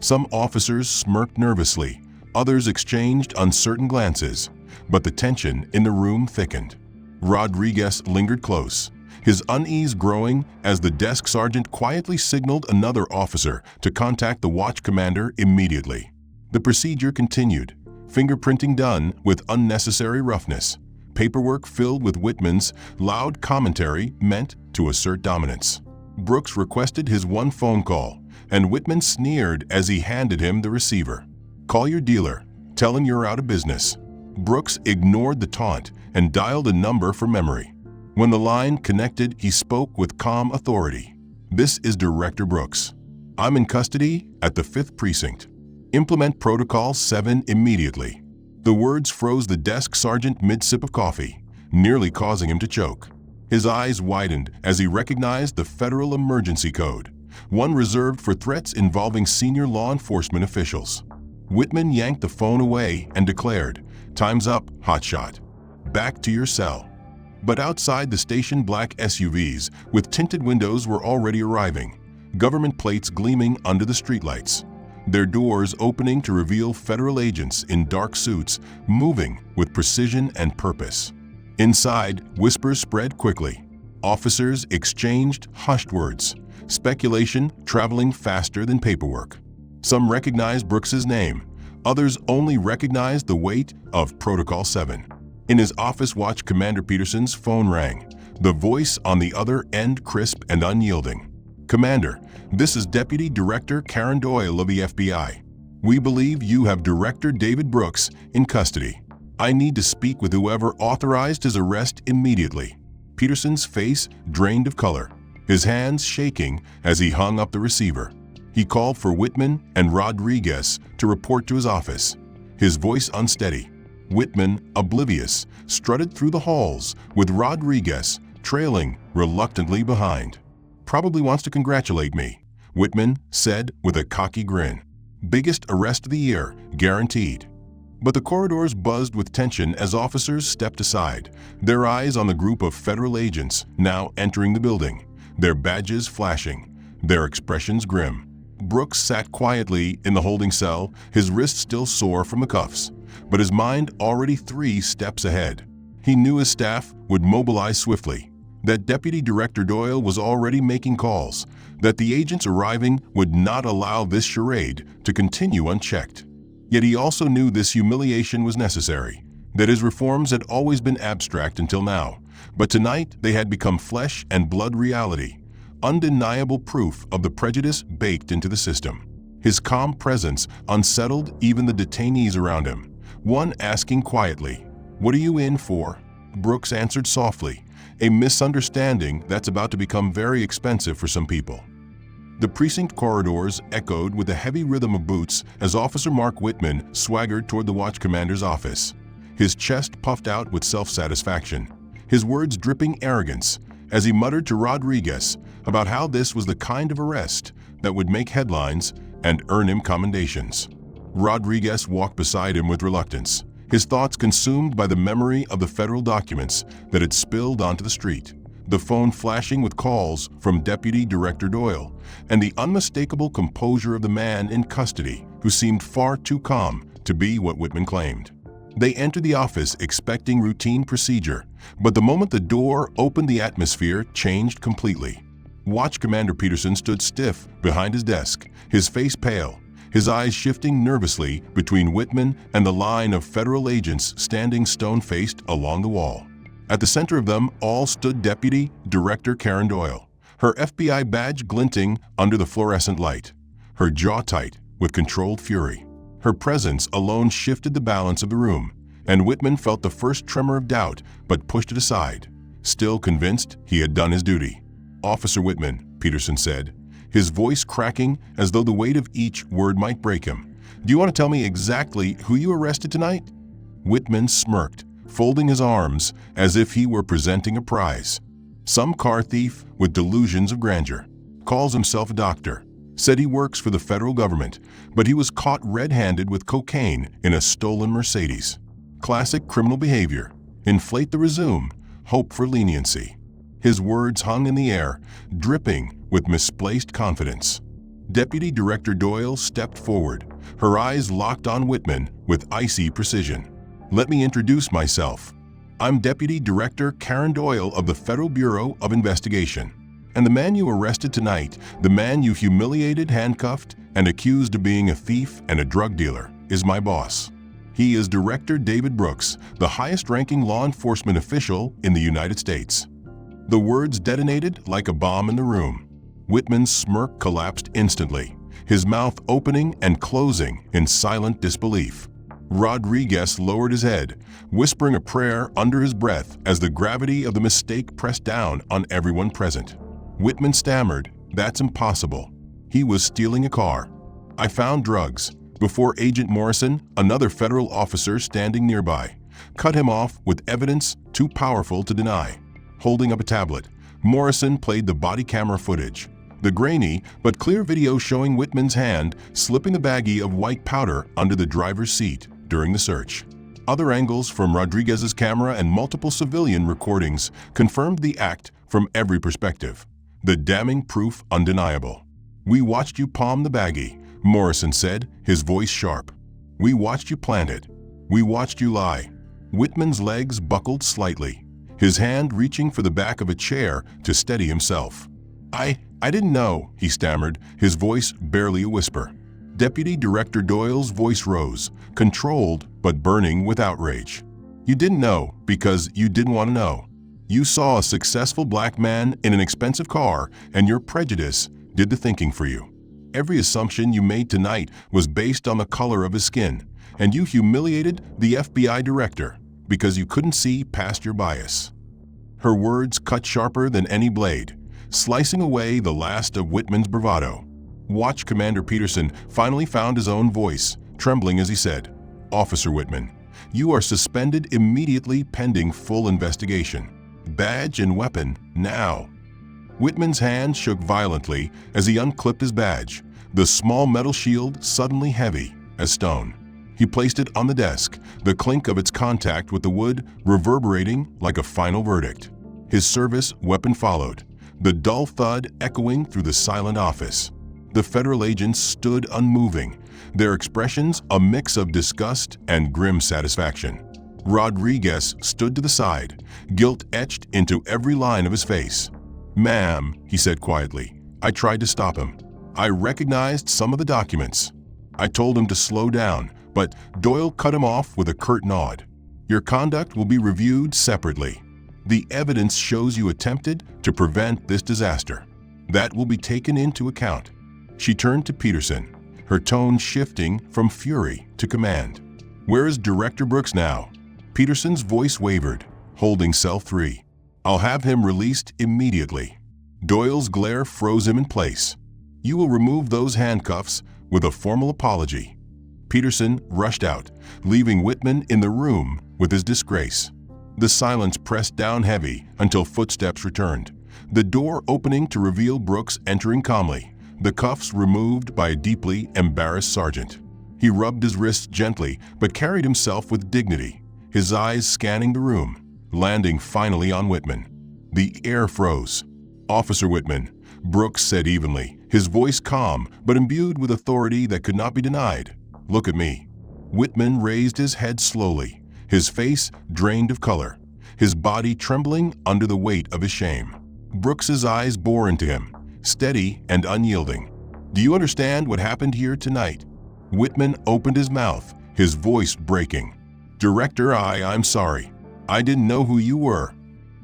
Speaker 1: Some officers smirked nervously, others exchanged uncertain glances, but the tension in the room thickened. Rodriguez lingered close, his unease growing as the desk sergeant quietly signaled another officer to contact the watch commander immediately. The procedure continued, fingerprinting done with unnecessary roughness, paperwork filled with Whitman's loud commentary meant to assert dominance. Brooks requested his one phone call, and Whitman sneered as he handed him the receiver. "Call your dealer. Tell him you're out of business." Brooks ignored the taunt and dialed a number for memory. When the line connected, he spoke with calm authority. "This is Director Brooks. I'm in custody at the 5th Precinct. Implement Protocol 7 immediately." The words froze the desk sergeant mid-sip of coffee, nearly causing him to choke. His eyes widened as he recognized the federal emergency code, one reserved for threats involving senior law enforcement officials. Whitman yanked the phone away and declared, "Time's up, hotshot. Back to your cell." But outside the station, black SUVs with tinted windows were already arriving, government plates gleaming under the streetlights, their doors opening to reveal federal agents in dark suits moving with precision and purpose. Inside, whispers spread quickly. Officers exchanged hushed words, speculation traveling faster than paperwork. Some recognized Brooks's name, others only recognized the weight of Protocol 7. In his office, Watch Commander Peterson's phone rang, the voice on the other end crisp and unyielding. "Commander, this is Deputy Director Karen Doyle of the FBI. We believe you have Director David Brooks in custody. I need to speak with whoever authorized his arrest immediately." Peterson's face drained of color, his hands shaking as he hung up the receiver. He called for Whitman and Rodriguez to report to his office, his voice unsteady. Whitman, oblivious, strutted through the halls with Rodriguez trailing reluctantly behind. "Probably wants to congratulate me," Whitman said with a cocky grin. "Biggest arrest of the year, guaranteed." But the corridors buzzed with tension as officers stepped aside, their eyes on the group of federal agents now entering the building, their badges flashing, their expressions grim. Brooks sat quietly in the holding cell, his wrists still sore from the cuffs, but his mind already 3 steps ahead. He knew his staff would mobilize swiftly, that Deputy Director Doyle was already making calls, that the agents arriving would not allow this charade to continue unchecked. Yet he also knew this humiliation was necessary, that his reforms had always been abstract until now, but tonight they had become flesh and blood reality, undeniable proof of the prejudice baked into the system. His calm presence unsettled even the detainees around him, one asking quietly, "What are you in for?" Brooks answered softly, a misunderstanding that's about to become very expensive for some people. The precinct corridors echoed with the heavy rhythm of boots as Officer Mark Whitman swaggered toward the watch commander's office, his chest puffed out with self-satisfaction, his words dripping arrogance as he muttered to Rodriguez about how this was the kind of arrest that would make headlines and earn him commendations. Rodriguez walked beside him with reluctance, his thoughts consumed by the memory of the federal documents that had spilled onto the street, the phone flashing with calls from Deputy Director Doyle, and the unmistakable composure of the man in custody who seemed far too calm to be what Whitman claimed. They entered the office expecting routine procedure, but the moment the door opened, the atmosphere changed completely. Watch Commander Peterson stood stiff behind his desk, his face pale, his eyes shifting nervously between Whitman and the line of federal agents standing stone-faced along the wall. At the center of them all stood Deputy Director Karen Doyle, her FBI badge glinting under the fluorescent light, her jaw tight with controlled fury. Her presence alone shifted the balance of the room, and Whitman felt the first tremor of doubt but pushed it aside, still convinced he had done his duty. "Officer Whitman," Peterson said, his voice cracking as though the weight of each word might break him. "Do you want to tell me exactly who you arrested tonight?" Whitman smirked, folding his arms as if he were presenting a prize. "Some car thief with delusions of grandeur. Calls himself a doctor. Said he works for the federal government, but he was caught red-handed with cocaine in a stolen Mercedes. Classic criminal behavior. Inflate the resume, hope for leniency." His words hung in the air, dripping with misplaced confidence. Deputy Director Doyle stepped forward, her eyes locked on Whitman with icy precision. "Let me introduce myself. I'm Deputy Director Karen Doyle of the Federal Bureau of Investigation. And the man you arrested tonight, the man you humiliated, handcuffed, and accused of being a thief and a drug dealer, is my boss. He is Director David Brooks, the highest-ranking law enforcement official in the United States." The words detonated like a bomb in the room. Whitman's smirk collapsed instantly, his mouth opening and closing in silent disbelief. Rodriguez lowered his head, whispering a prayer under his breath as the gravity of the mistake pressed down on everyone present. Whitman stammered, "That's impossible. He was stealing a car. I found drugs," before Agent Morrison, another federal officer standing nearby, cut him off with evidence too powerful to deny. Holding up a tablet, Morrison played the body camera footage, the grainy but clear video showing Whitman's hand slipping the baggie of white powder under the driver's seat during the search. Other angles from Rodriguez's camera and multiple civilian recordings confirmed the act from every perspective. The damning proof undeniable. "We watched you palm the baggie," Morrison said, his voice sharp. "We watched you plant it. We watched you lie." Whitman's legs buckled slightly, his hand reaching for the back of a chair to steady himself. I didn't know," he stammered, his voice barely a whisper. Deputy Director Doyle's voice rose, controlled but burning with outrage. "You didn't know because you didn't want to know. You saw a successful black man in an expensive car, and your prejudice did the thinking for you. Every assumption you made tonight was based on the color of his skin, and you humiliated the FBI director because you couldn't see past your bias." Her words cut sharper than any blade, slicing away the last of Whitman's bravado. Watch Commander Peterson finally found his own voice, trembling as he said, "Officer Whitman, you are suspended immediately pending full investigation. Badge and weapon, now." Whitman's hand shook violently as he unclipped his badge, the small metal shield suddenly heavy as stone. He placed it on the desk, the clink of its contact with the wood reverberating like a final verdict. His service weapon followed, the dull thud echoing through the silent office. The federal agents stood unmoving, their expressions a mix of disgust and grim satisfaction. Rodriguez stood to the side, guilt etched into every line of his face. "Ma'am," he said quietly, "I tried to stop him. I recognized some of the documents. I told him to slow down, but Doyle cut him off with a curt nod. Your conduct will be reviewed separately. The evidence shows you attempted to prevent this disaster. That will be taken into account." She turned to Peterson, her tone shifting from fury to command. "Where is Director Brooks now?" Peterson's voice wavered, holding cell 3. "I'll have him released immediately." Doyle's glare froze him in place. "You will remove those handcuffs with a formal apology." Peterson rushed out, leaving Whitman in the room with his disgrace. The silence pressed down heavy until footsteps returned, the door opening to reveal Brooks entering calmly, the cuffs removed by a deeply embarrassed sergeant. He rubbed his wrists gently but carried himself with dignity, his eyes scanning the room, landing finally on Whitman. The air froze. "Officer Whitman," Brooks said evenly, his voice calm but imbued with authority that could not be denied. "Look at me." Whitman raised his head slowly, his face drained of color, his body trembling under the weight of his shame. Brooks's eyes bore into him, steady and unyielding. "Do you understand what happened here tonight?" Whitman opened his mouth, his voice breaking. "Director, I'm sorry. I didn't know who you were."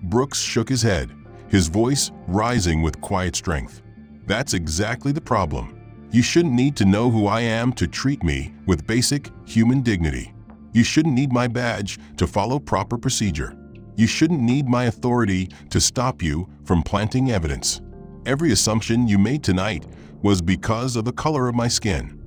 Speaker 1: Brooks shook his head, his voice rising with quiet strength. "That's exactly the problem. You shouldn't need to know who I am to treat me with basic human dignity. You shouldn't need my badge to follow proper procedure. You shouldn't need my authority to stop you from planting evidence." Every assumption you made tonight was because of the color of my skin."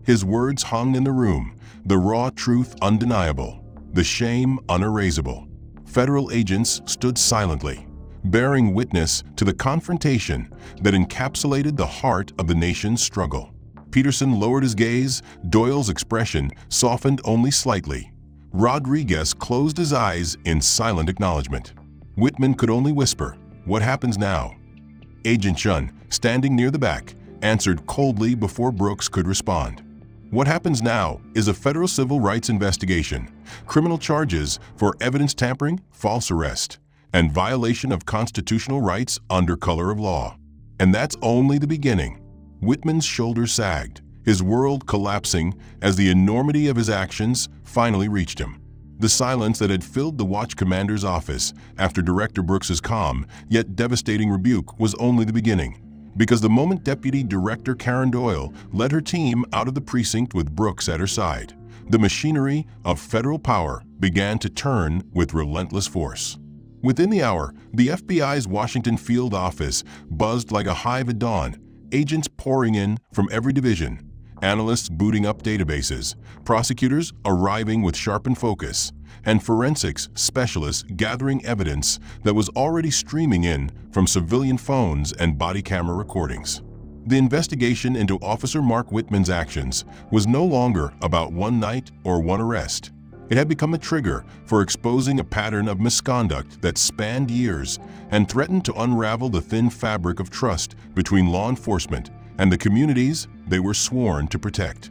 Speaker 1: His words hung in the room, the raw truth undeniable, the shame unerasable. Federal agents stood silently, bearing witness to the confrontation that encapsulated the heart of the nation's struggle. Peterson lowered his gaze. Doyle's expression softened only slightly. Rodriguez closed his eyes in silent acknowledgement. Whitman could only whisper, "What happens now?" Agent Chun, standing near the back, answered coldly before Brooks could respond. "What happens now is a federal civil rights investigation, criminal charges for evidence tampering, false arrest, and violation of constitutional rights under color of law. And that's only the beginning." Whitman's shoulders sagged, his world collapsing as the enormity of his actions finally reached him. The silence that had filled the watch commander's office after Director Brooks's calm yet devastating rebuke was only the beginning. Because the moment Deputy Director Karen Doyle led her team out of the precinct with Brooks at her side, the machinery of federal power began to turn with relentless force. Within the hour, the FBI's Washington field office buzzed like a hive at dawn, agents pouring in from every division, analysts booting up databases, prosecutors arriving with sharpened focus, and forensics specialists gathering evidence that was already streaming in from civilian phones and body camera recordings. The investigation into Officer Mark Whitman's actions was no longer about one night or one arrest. It had become a trigger for exposing a pattern of misconduct that spanned years and threatened to unravel the thin fabric of trust between law enforcement and the communities they were sworn to protect.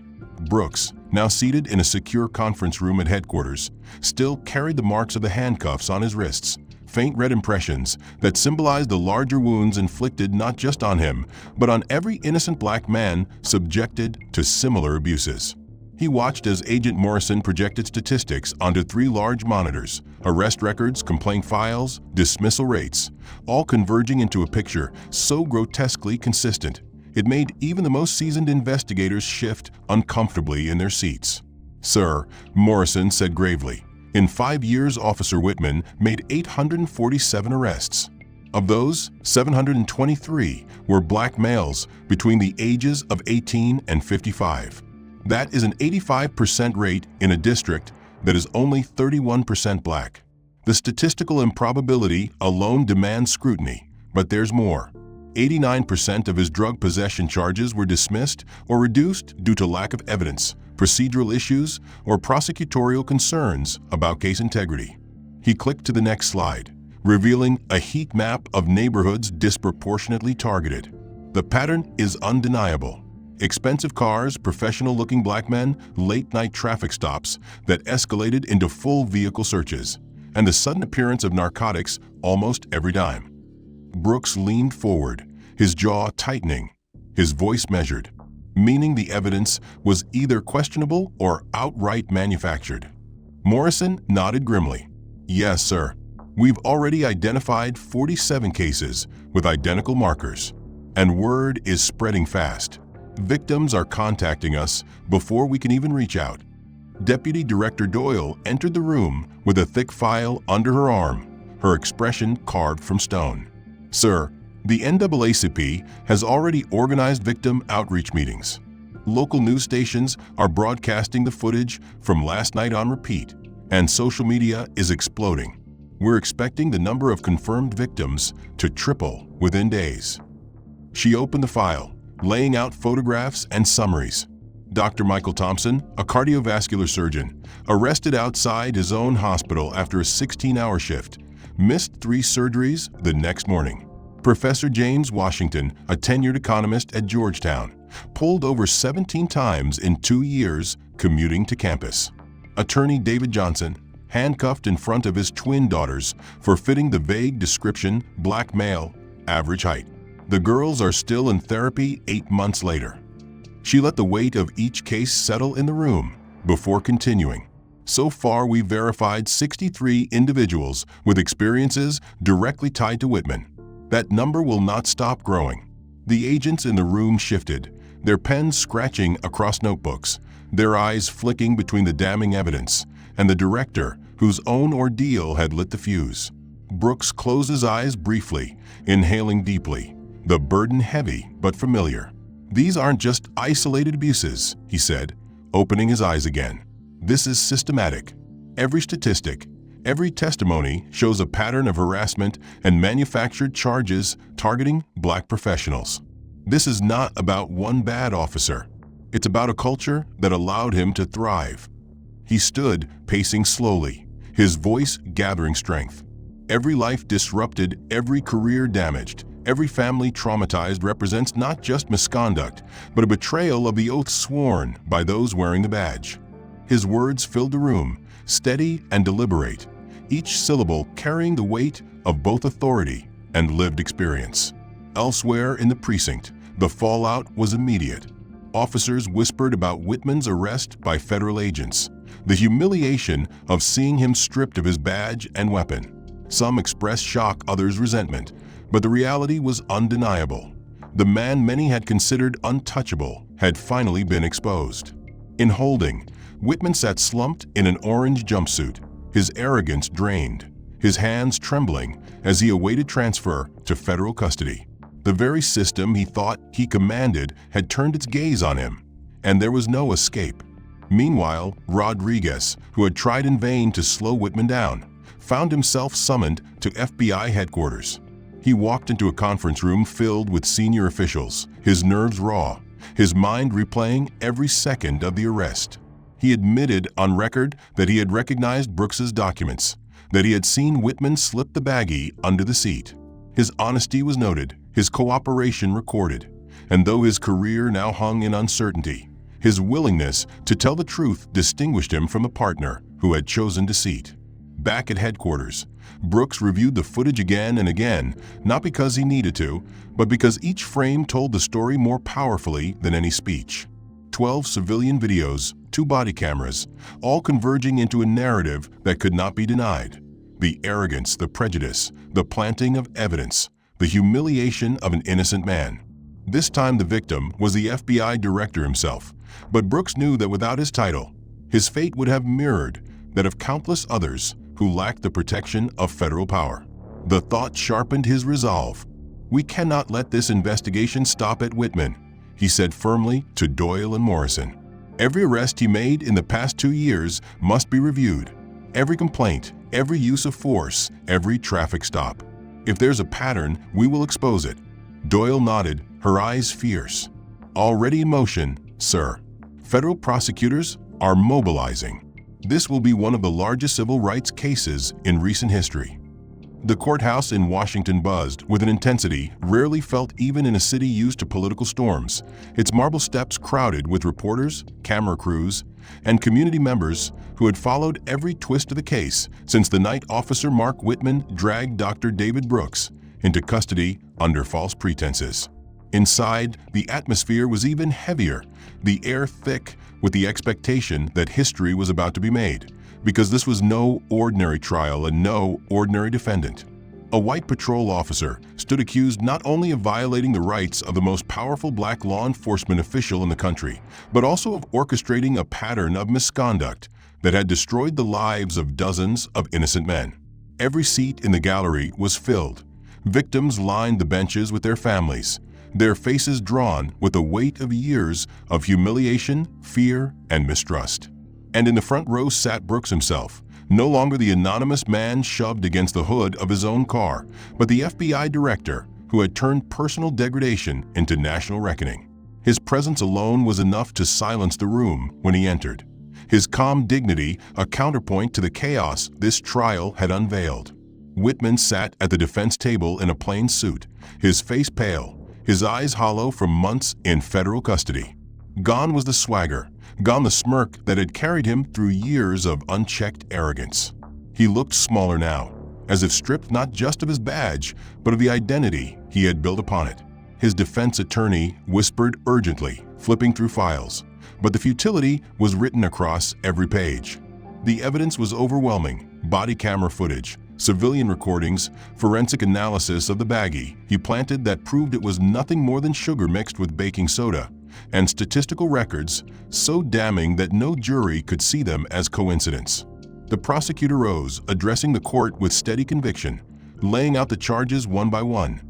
Speaker 1: Brooks, now seated in a secure conference room at headquarters, still carried the marks of the handcuffs on his wrists, faint red impressions that symbolized the larger wounds inflicted not just on him, but on every innocent black man subjected to similar abuses. He watched as Agent Morrison projected statistics onto 3 large monitors: arrest records, complaint files, dismissal rates, all converging into a picture so grotesquely consistent it made even the most seasoned investigators shift uncomfortably in their seats. "Sir," Morrison said gravely, "in 5 years Officer Whitman made 847 arrests. Of those, 723 were black males between the ages of 18 and 55. That is an 85% rate in a district that is only 31% black. The statistical improbability alone demands scrutiny, but there's more. 89% of his drug possession charges were dismissed or reduced due to lack of evidence, procedural issues, or prosecutorial concerns about case integrity." He clicked to the next slide, revealing a heat map of neighborhoods disproportionately targeted. The pattern is undeniable. Expensive cars, professional-looking black men, late-night traffic stops that escalated into full vehicle searches, and the sudden appearance of narcotics almost every dime. Brooks leaned forward, his jaw tightening, his voice measured, meaning the evidence was either questionable or outright manufactured. Morrison nodded grimly. "Yes, sir. We've already identified 47 cases with identical markers, and word is spreading fast. Victims are contacting us before we can even reach out." Deputy Director Doyle entered the room with a thick file under her arm, her expression carved from stone. "Sir, the NAACP has already organized victim outreach meetings. Local news stations are broadcasting the footage from last night on repeat, and social media is exploding. We're expecting the number of confirmed victims to triple within days." She opened the file, laying out photographs and summaries. Dr. Michael Thompson, a cardiovascular surgeon, arrested outside his own hospital after a 16-hour shift, missed 3 surgeries the next morning. Professor James Washington, a tenured economist at Georgetown, pulled over 17 times in 2 years commuting to campus. Attorney David Johnson, handcuffed in front of his twin daughters for fitting the vague description black male, average height. The girls are still in therapy 8 months later. She let the weight of each case settle in the room before continuing. So far, we've verified 63 individuals with experiences directly tied to Whitman. That number will not stop growing. The agents in the room shifted, their pens scratching across notebooks, their eyes flicking between the damning evidence and the director whose own ordeal had lit the fuse. Brooks closed his eyes briefly, inhaling deeply, the burden heavy but familiar. "These aren't just isolated abuses," he said, opening his eyes again. "This is systematic. Every statistic, every testimony shows a pattern of harassment and manufactured charges targeting Black professionals. This is not about one bad officer. It's about a culture that allowed him to thrive." He stood, pacing slowly, his voice gathering strength. Every life disrupted, every career damaged, every family traumatized represents not just misconduct, but a betrayal of the oath sworn by those wearing the badge. His words filled the room, steady and deliberate, each syllable carrying the weight of both authority and lived experience. Elsewhere in the precinct, the fallout was immediate. Officers whispered about Whitman's arrest by federal agents, the humiliation of seeing him stripped of his badge and weapon. Some expressed shock, others resentment, but the reality was undeniable. The man many had considered untouchable had finally been exposed. In holding, Whitman sat slumped in an orange jumpsuit, his arrogance drained, his hands trembling as he awaited transfer to federal custody. The very system he thought he commanded had turned its gaze on him, and there was no escape. Meanwhile, Rodriguez, who had tried in vain to slow Whitman down, found himself summoned to FBI headquarters. He walked into a conference room filled with senior officials, his nerves raw, his mind replaying every second of the arrest. He admitted on record that he had recognized Brooks's documents, that he had seen Whitman slip the baggie under the seat. His honesty was noted, his cooperation recorded, and though his career now hung in uncertainty, his willingness to tell the truth distinguished him from a partner who had chosen deceit. Back at headquarters, Brooks reviewed the footage again and again, not because he needed to, but because each frame told the story more powerfully than any speech. 12 civilian videos, 2 body cameras, all converging into a narrative that could not be denied. The arrogance, the prejudice, the planting of evidence, the humiliation of an innocent man. This time the victim was the FBI director himself, but Brooks knew that without his title, his fate would have mirrored that of countless others who lacked the protection of federal power. The thought sharpened his resolve. "We cannot let this investigation stop at Whitman," he said firmly to Doyle and Morrison. "Every arrest he made in the past 2 years must be reviewed. Every complaint, every use of force, every traffic stop. If there's a pattern, we will expose it." Doyle nodded, her eyes fierce. "Already in motion, sir. Federal prosecutors are mobilizing. This will be one of the largest civil rights cases in recent history." The courthouse in Washington buzzed with an intensity rarely felt even in a city used to political storms, its marble steps crowded with reporters, camera crews, and community members who had followed every twist of the case since the night Officer Mark Whitman dragged Dr. David Brooks into custody under false pretenses. Inside, the atmosphere was even heavier, the air thick with the expectation that history was about to be made, because this was no ordinary trial and no ordinary defendant. A white patrol officer stood accused not only of violating the rights of the most powerful Black law enforcement official in the country, but also of orchestrating a pattern of misconduct that had destroyed the lives of dozens of innocent men. Every seat in the gallery was filled. Victims lined the benches with their families, their faces drawn with the weight of years of humiliation, fear, and mistrust. And in the front row sat Brooks himself, no longer the anonymous man shoved against the hood of his own car, but the FBI director who had turned personal degradation into national reckoning. His presence alone was enough to silence the room when he entered. His calm dignity a counterpoint to the chaos this trial had unveiled. Whitman sat at the defense table in a plain suit, his face pale, his eyes hollow from months in federal custody. Gone was the swagger, gone the smirk that had carried him through years of unchecked arrogance. He looked smaller now, as if stripped not just of his badge, but of the identity he had built upon it. His defense attorney whispered urgently, flipping through files, but the futility was written across every page. The evidence was overwhelming: body camera footage, civilian recordings, forensic analysis of the baggie he planted that proved it was nothing more than sugar mixed with baking soda, and statistical records so damning that no jury could see them as coincidence. The prosecutor rose, addressing the court with steady conviction, laying out the charges one by one.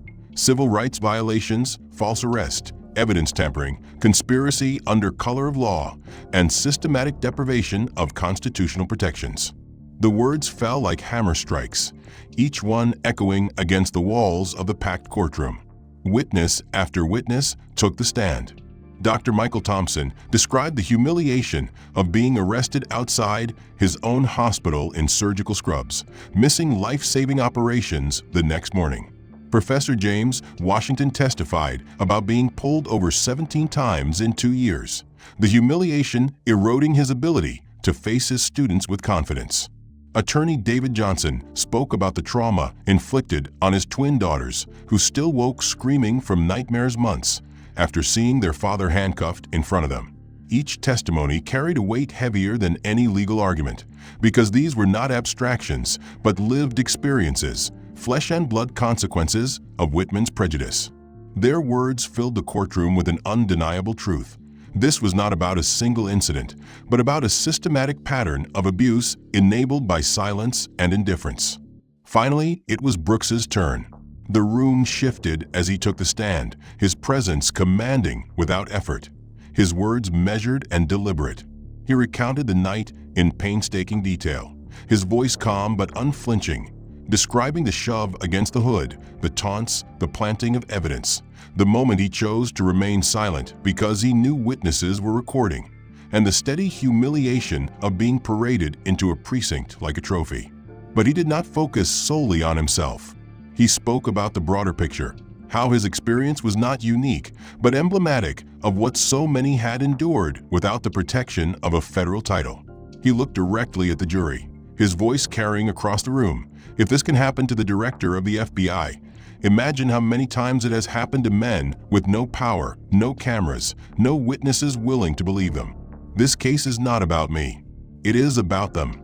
Speaker 1: civil rights violations, false arrest, evidence tampering, conspiracy under color of law, and systematic deprivation of constitutional protections. The words fell like hammer strikes, each one echoing against the walls of the packed courtroom. Witness after witness took the stand. Dr. Michael Thompson described the humiliation of being arrested outside his own hospital in surgical scrubs, missing life-saving operations the next morning. Professor James Washington testified about being pulled over 17 times in 2 years, the humiliation eroding his ability to face his students with confidence. Attorney David Johnson spoke about the trauma inflicted on his twin daughters, who still woke screaming from nightmares months after seeing their father handcuffed in front of them. Each testimony carried a weight heavier than any legal argument, because these were not abstractions, but lived experiences, flesh and blood consequences of Whitman's prejudice. Their words filled the courtroom with an undeniable truth. This was not about a single incident, but about a systematic pattern of abuse enabled by silence and indifference. Finally, it was Brooks's turn. The room shifted as he took the stand, his presence commanding without effort, his words measured and deliberate. He recounted the night in painstaking detail, his voice calm but unflinching, describing the shove against the hood, the taunts, the planting of evidence, the moment he chose to remain silent because he knew witnesses were recording, and the steady humiliation of being paraded into a precinct like a trophy. But he did not focus solely on himself. He spoke about the broader picture, how his experience was not unique, but emblematic of what so many had endured without the protection of a federal title. He looked directly at the jury, his voice carrying across the room. If this can happen to the director of the FBI, imagine how many times it has happened to men with no power, no cameras, no witnesses willing to believe them. This case is not about me. It is about them.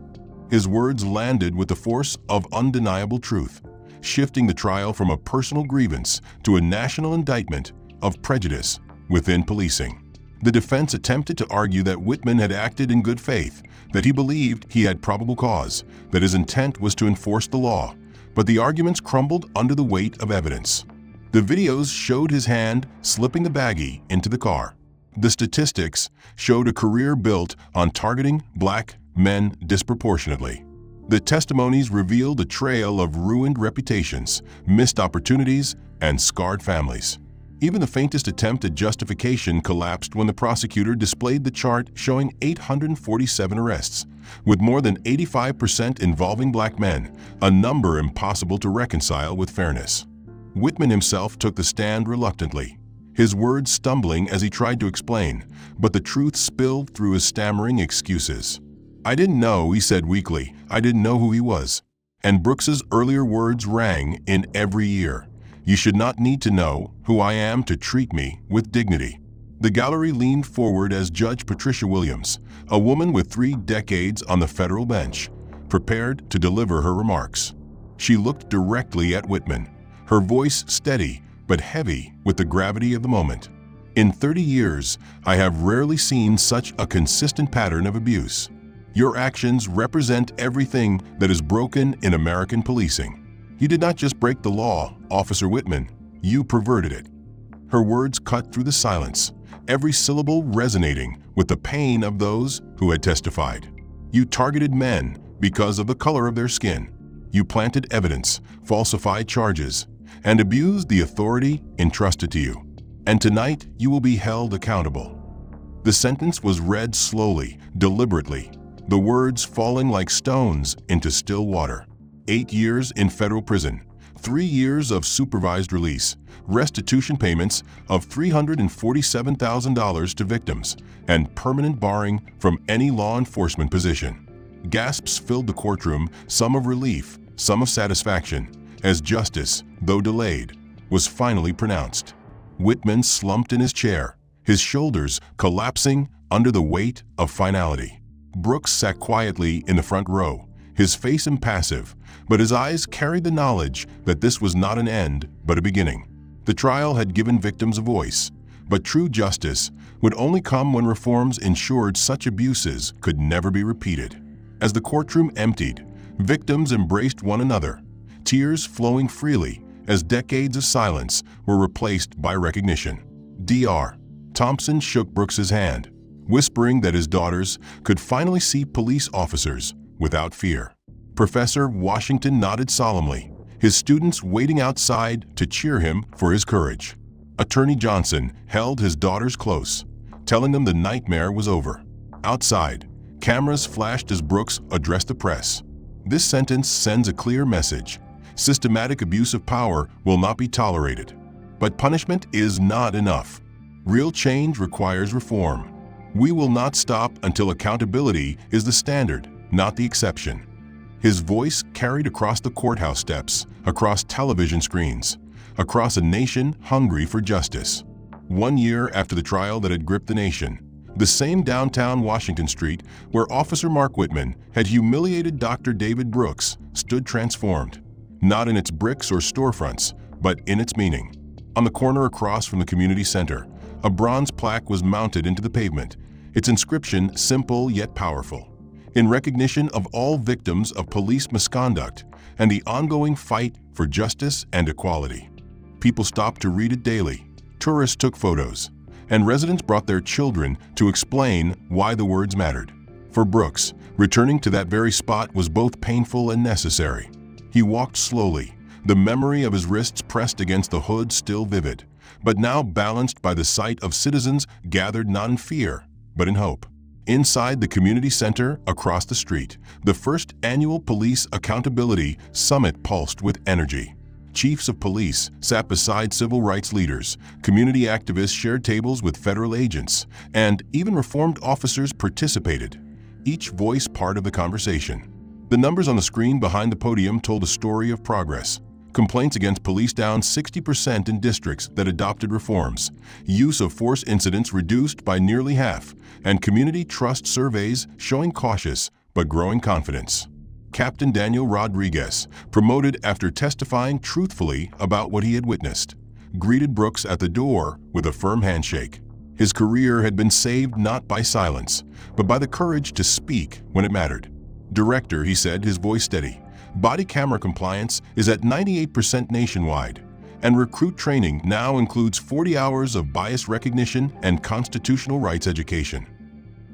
Speaker 1: His words landed with the force of undeniable truth, shifting the trial from a personal grievance to a national indictment of prejudice within policing. The defense attempted to argue that Whitman had acted in good faith, that he believed he had probable cause, that his intent was to enforce the law, but the arguments crumbled under the weight of evidence. The videos showed his hand slipping the baggie into the car. The statistics showed a career built on targeting black men disproportionately. The testimonies revealed a trail of ruined reputations, missed opportunities, and scarred families. Even the faintest attempt at justification collapsed when the prosecutor displayed the chart showing 847 arrests, with more than 85% involving black men, a number impossible to reconcile with fairness. Whitman himself took the stand reluctantly, his words stumbling as he tried to explain, but the truth spilled through his stammering excuses. "I didn't know," he said weakly. "I didn't know who he was." And Brooks's earlier words rang in every ear. "You should not need to know who I am to treat me with dignity." The gallery leaned forward as Judge Patricia Williams, a woman with 3 decades on the federal bench, prepared to deliver her remarks. She looked directly at Whitman, her voice steady but heavy with the gravity of the moment. "In 30 years, I have rarely seen such a consistent pattern of abuse. Your actions represent everything that is broken in American policing. You did not just break the law, Officer Whitman, you perverted it." Her words cut through the silence, every syllable resonating with the pain of those who had testified. "You targeted men because of the color of their skin. You planted evidence, falsified charges, and abused the authority entrusted to you. And tonight you will be held accountable." The sentence was read slowly, deliberately, the words falling like stones into still water. 8 years in federal prison, 3 years of supervised release, restitution payments of $347,000 to victims, and permanent barring from any law enforcement position. Gasps filled the courtroom, some of relief, some of satisfaction, as justice, though delayed, was finally pronounced. Whitman slumped in his chair, his shoulders collapsing under the weight of finality. Brooks sat quietly in the front row, his face impassive, but his eyes carried the knowledge that this was not an end, but a beginning. The trial had given victims a voice, but true justice would only come when reforms ensured such abuses could never be repeated. As the courtroom emptied, victims embraced one another, tears flowing freely as decades of silence were replaced by recognition. Dr. Thompson shook Brooks's hand, whispering that his daughters could finally see police officers without fear. Professor Washington nodded solemnly, his students waiting outside to cheer him for his courage. Attorney Johnson held his daughters close, telling them the nightmare was over. Outside, cameras flashed as Brooks addressed the press. This sentence sends a clear message. Systematic abuse of power will not be tolerated. But punishment is not enough. Real change requires reform. We will not stop until accountability is the standard, not the exception. His voice carried across the courthouse steps, across television screens, across a nation hungry for justice. 1 year after the trial that had gripped the nation, the same downtown Washington Street where Officer Mark Whitman had humiliated Dr. David Brooks stood transformed, not in its bricks or storefronts, but in its meaning. On the corner across from the community center, a bronze plaque was mounted into the pavement, its inscription simple yet powerful. In recognition of all victims of police misconduct and the ongoing fight for justice and equality. People stopped to read it daily, tourists took photos, and residents brought their children to explain why the words mattered. For Brooks, returning to that very spot was both painful and necessary. He walked slowly, the memory of his wrists pressed against the hood still vivid, but now balanced by the sight of citizens gathered not in fear, but in hope. Inside the community center across the street, the first annual Police Accountability Summit pulsed with energy. Chiefs of police sat beside civil rights leaders, community activists shared tables with federal agents, and even reformed officers participated, each voice part of the conversation. The numbers on the screen behind the podium told a story of progress. Complaints against police down 60% in districts that adopted reforms, use of force incidents reduced by nearly half, and community trust surveys showing cautious but growing confidence. Captain Daniel Rodriguez, promoted after testifying truthfully about what he had witnessed, greeted Brooks at the door with a firm handshake. His career had been saved not by silence, but by the courage to speak when it mattered. Director, he said, his voice steady, body camera compliance is at 98% nationwide, and recruit training now includes 40 hours of bias recognition and constitutional rights education.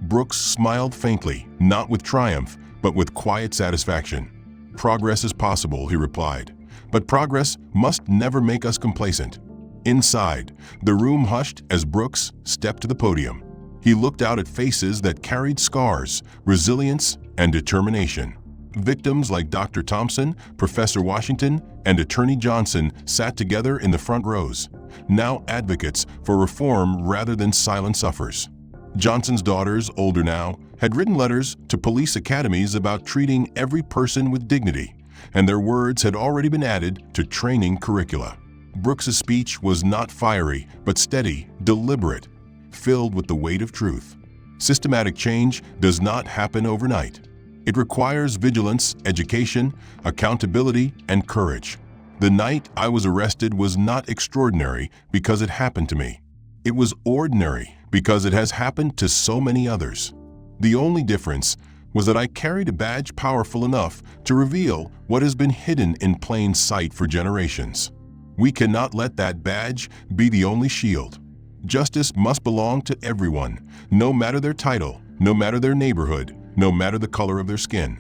Speaker 1: Brooks smiled faintly, not with triumph, but with quiet satisfaction. Progress is possible, he replied, but progress must never make us complacent. Inside, the room hushed as Brooks stepped to the podium. He looked out at faces that carried scars, resilience, and determination. Victims like Dr. Thompson, Professor Washington, and Attorney Johnson sat together in the front rows, now advocates for reform rather than silent sufferers. Johnson's daughters, older now, had written letters to police academies about treating every person with dignity, and their words had already been added to training curricula. Brooks's speech was not fiery, but steady, deliberate, filled with the weight of truth. Systematic change does not happen overnight. It requires vigilance, education, accountability, and courage. The night I was arrested was not extraordinary because it happened to me. It was ordinary because it has happened to so many others. The only difference was that I carried a badge powerful enough to reveal what has been hidden in plain sight for generations. We cannot let that badge be the only shield. Justice must belong to everyone, no matter their title, no matter their neighborhood, no matter the color of their skin.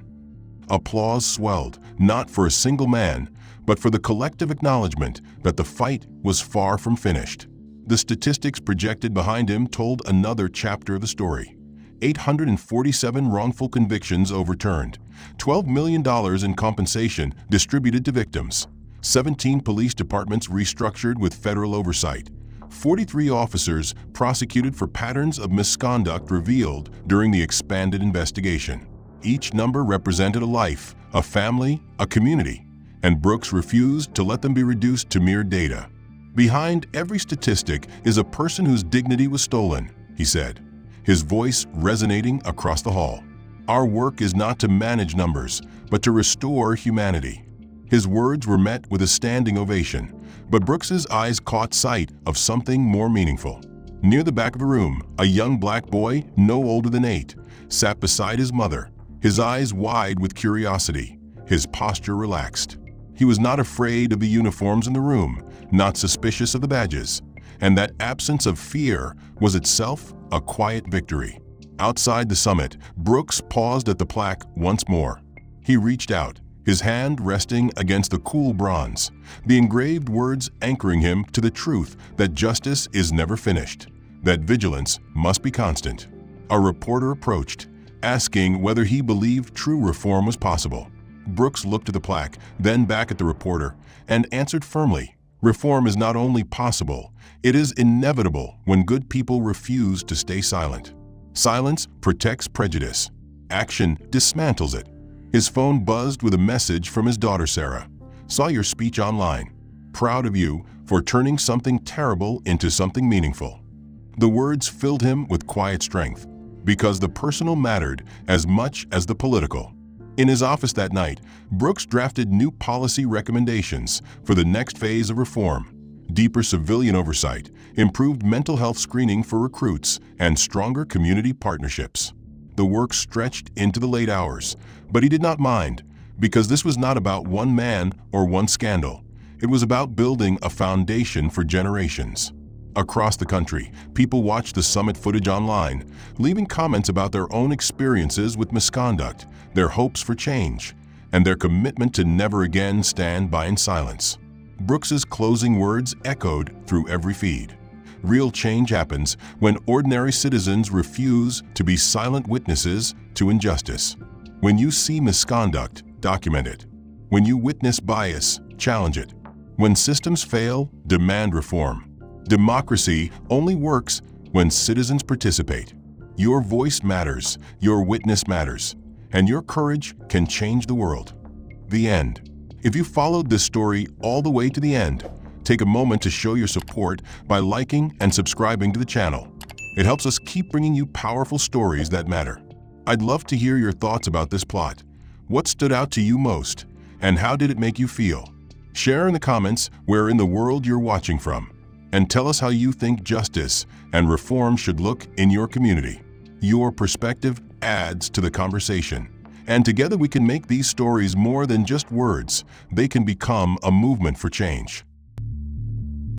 Speaker 1: Applause swelled, not for a single man, but for the collective acknowledgement that the fight was far from finished. The statistics projected behind him told another chapter of the story. 847 wrongful convictions overturned, $12 million in compensation distributed to victims, 17 police departments restructured with federal oversight, 43 officers prosecuted for patterns of misconduct revealed during the expanded investigation. Each number represented a life, a family, a community, and Brooks refused to let them be reduced to mere data. Behind every statistic is a person whose dignity was stolen, he said, his voice resonating across the hall. Our work is not to manage numbers, but to restore humanity. His words were met with a standing ovation, but Brooks's eyes caught sight of something more meaningful. Near the back of the room, a young black boy, no older than 8, sat beside his mother, his eyes wide with curiosity, his posture relaxed. He was not afraid of the uniforms in the room, not suspicious of the badges, and that absence of fear was itself a quiet victory. Outside the summit, Brooks paused at the plaque once more. He reached out, his hand resting against the cool bronze, the engraved words anchoring him to the truth that justice is never finished, that vigilance must be constant. A reporter approached, asking whether he believed true reform was possible. Brooks looked at the plaque, then back at the reporter, and answered firmly, "Reform is not only possible, it is inevitable when good people refuse to stay silent. Silence protects prejudice. Action dismantles it." His phone buzzed with a message from his daughter Sarah. "Saw your speech online. Proud of you for turning something terrible into something meaningful." The words filled him with quiet strength, because the personal mattered as much as the political. In his office that night, Brooks drafted new policy recommendations for the next phase of reform: deeper civilian oversight, improved mental health screening for recruits, and stronger community partnerships. The work stretched into the late hours, but he did not mind, because this was not about one man or one scandal. It was about building a foundation for generations. Across the country, people watched the summit footage online, leaving comments about their own experiences with misconduct, their hopes for change, and their commitment to never again stand by in silence. Brooks's closing words echoed through every feed. Real change happens when ordinary citizens refuse to be silent witnesses to injustice. When you see misconduct, document it. When you witness bias, challenge it. When systems fail, demand reform. Democracy only works when citizens participate. Your voice matters, your witness matters, and your courage can change the world. The end. If you followed this story all the way to the end, take a moment to show your support by liking and subscribing to the channel. It helps us keep bringing you powerful stories that matter. I'd love to hear your thoughts about this plot. What stood out to you most, and how did it make you feel? Share in the comments where in the world you're watching from, and tell us how you think justice and reform should look in your community. Your perspective adds to the conversation, and together we can make these stories more than just words. They can become a movement for change.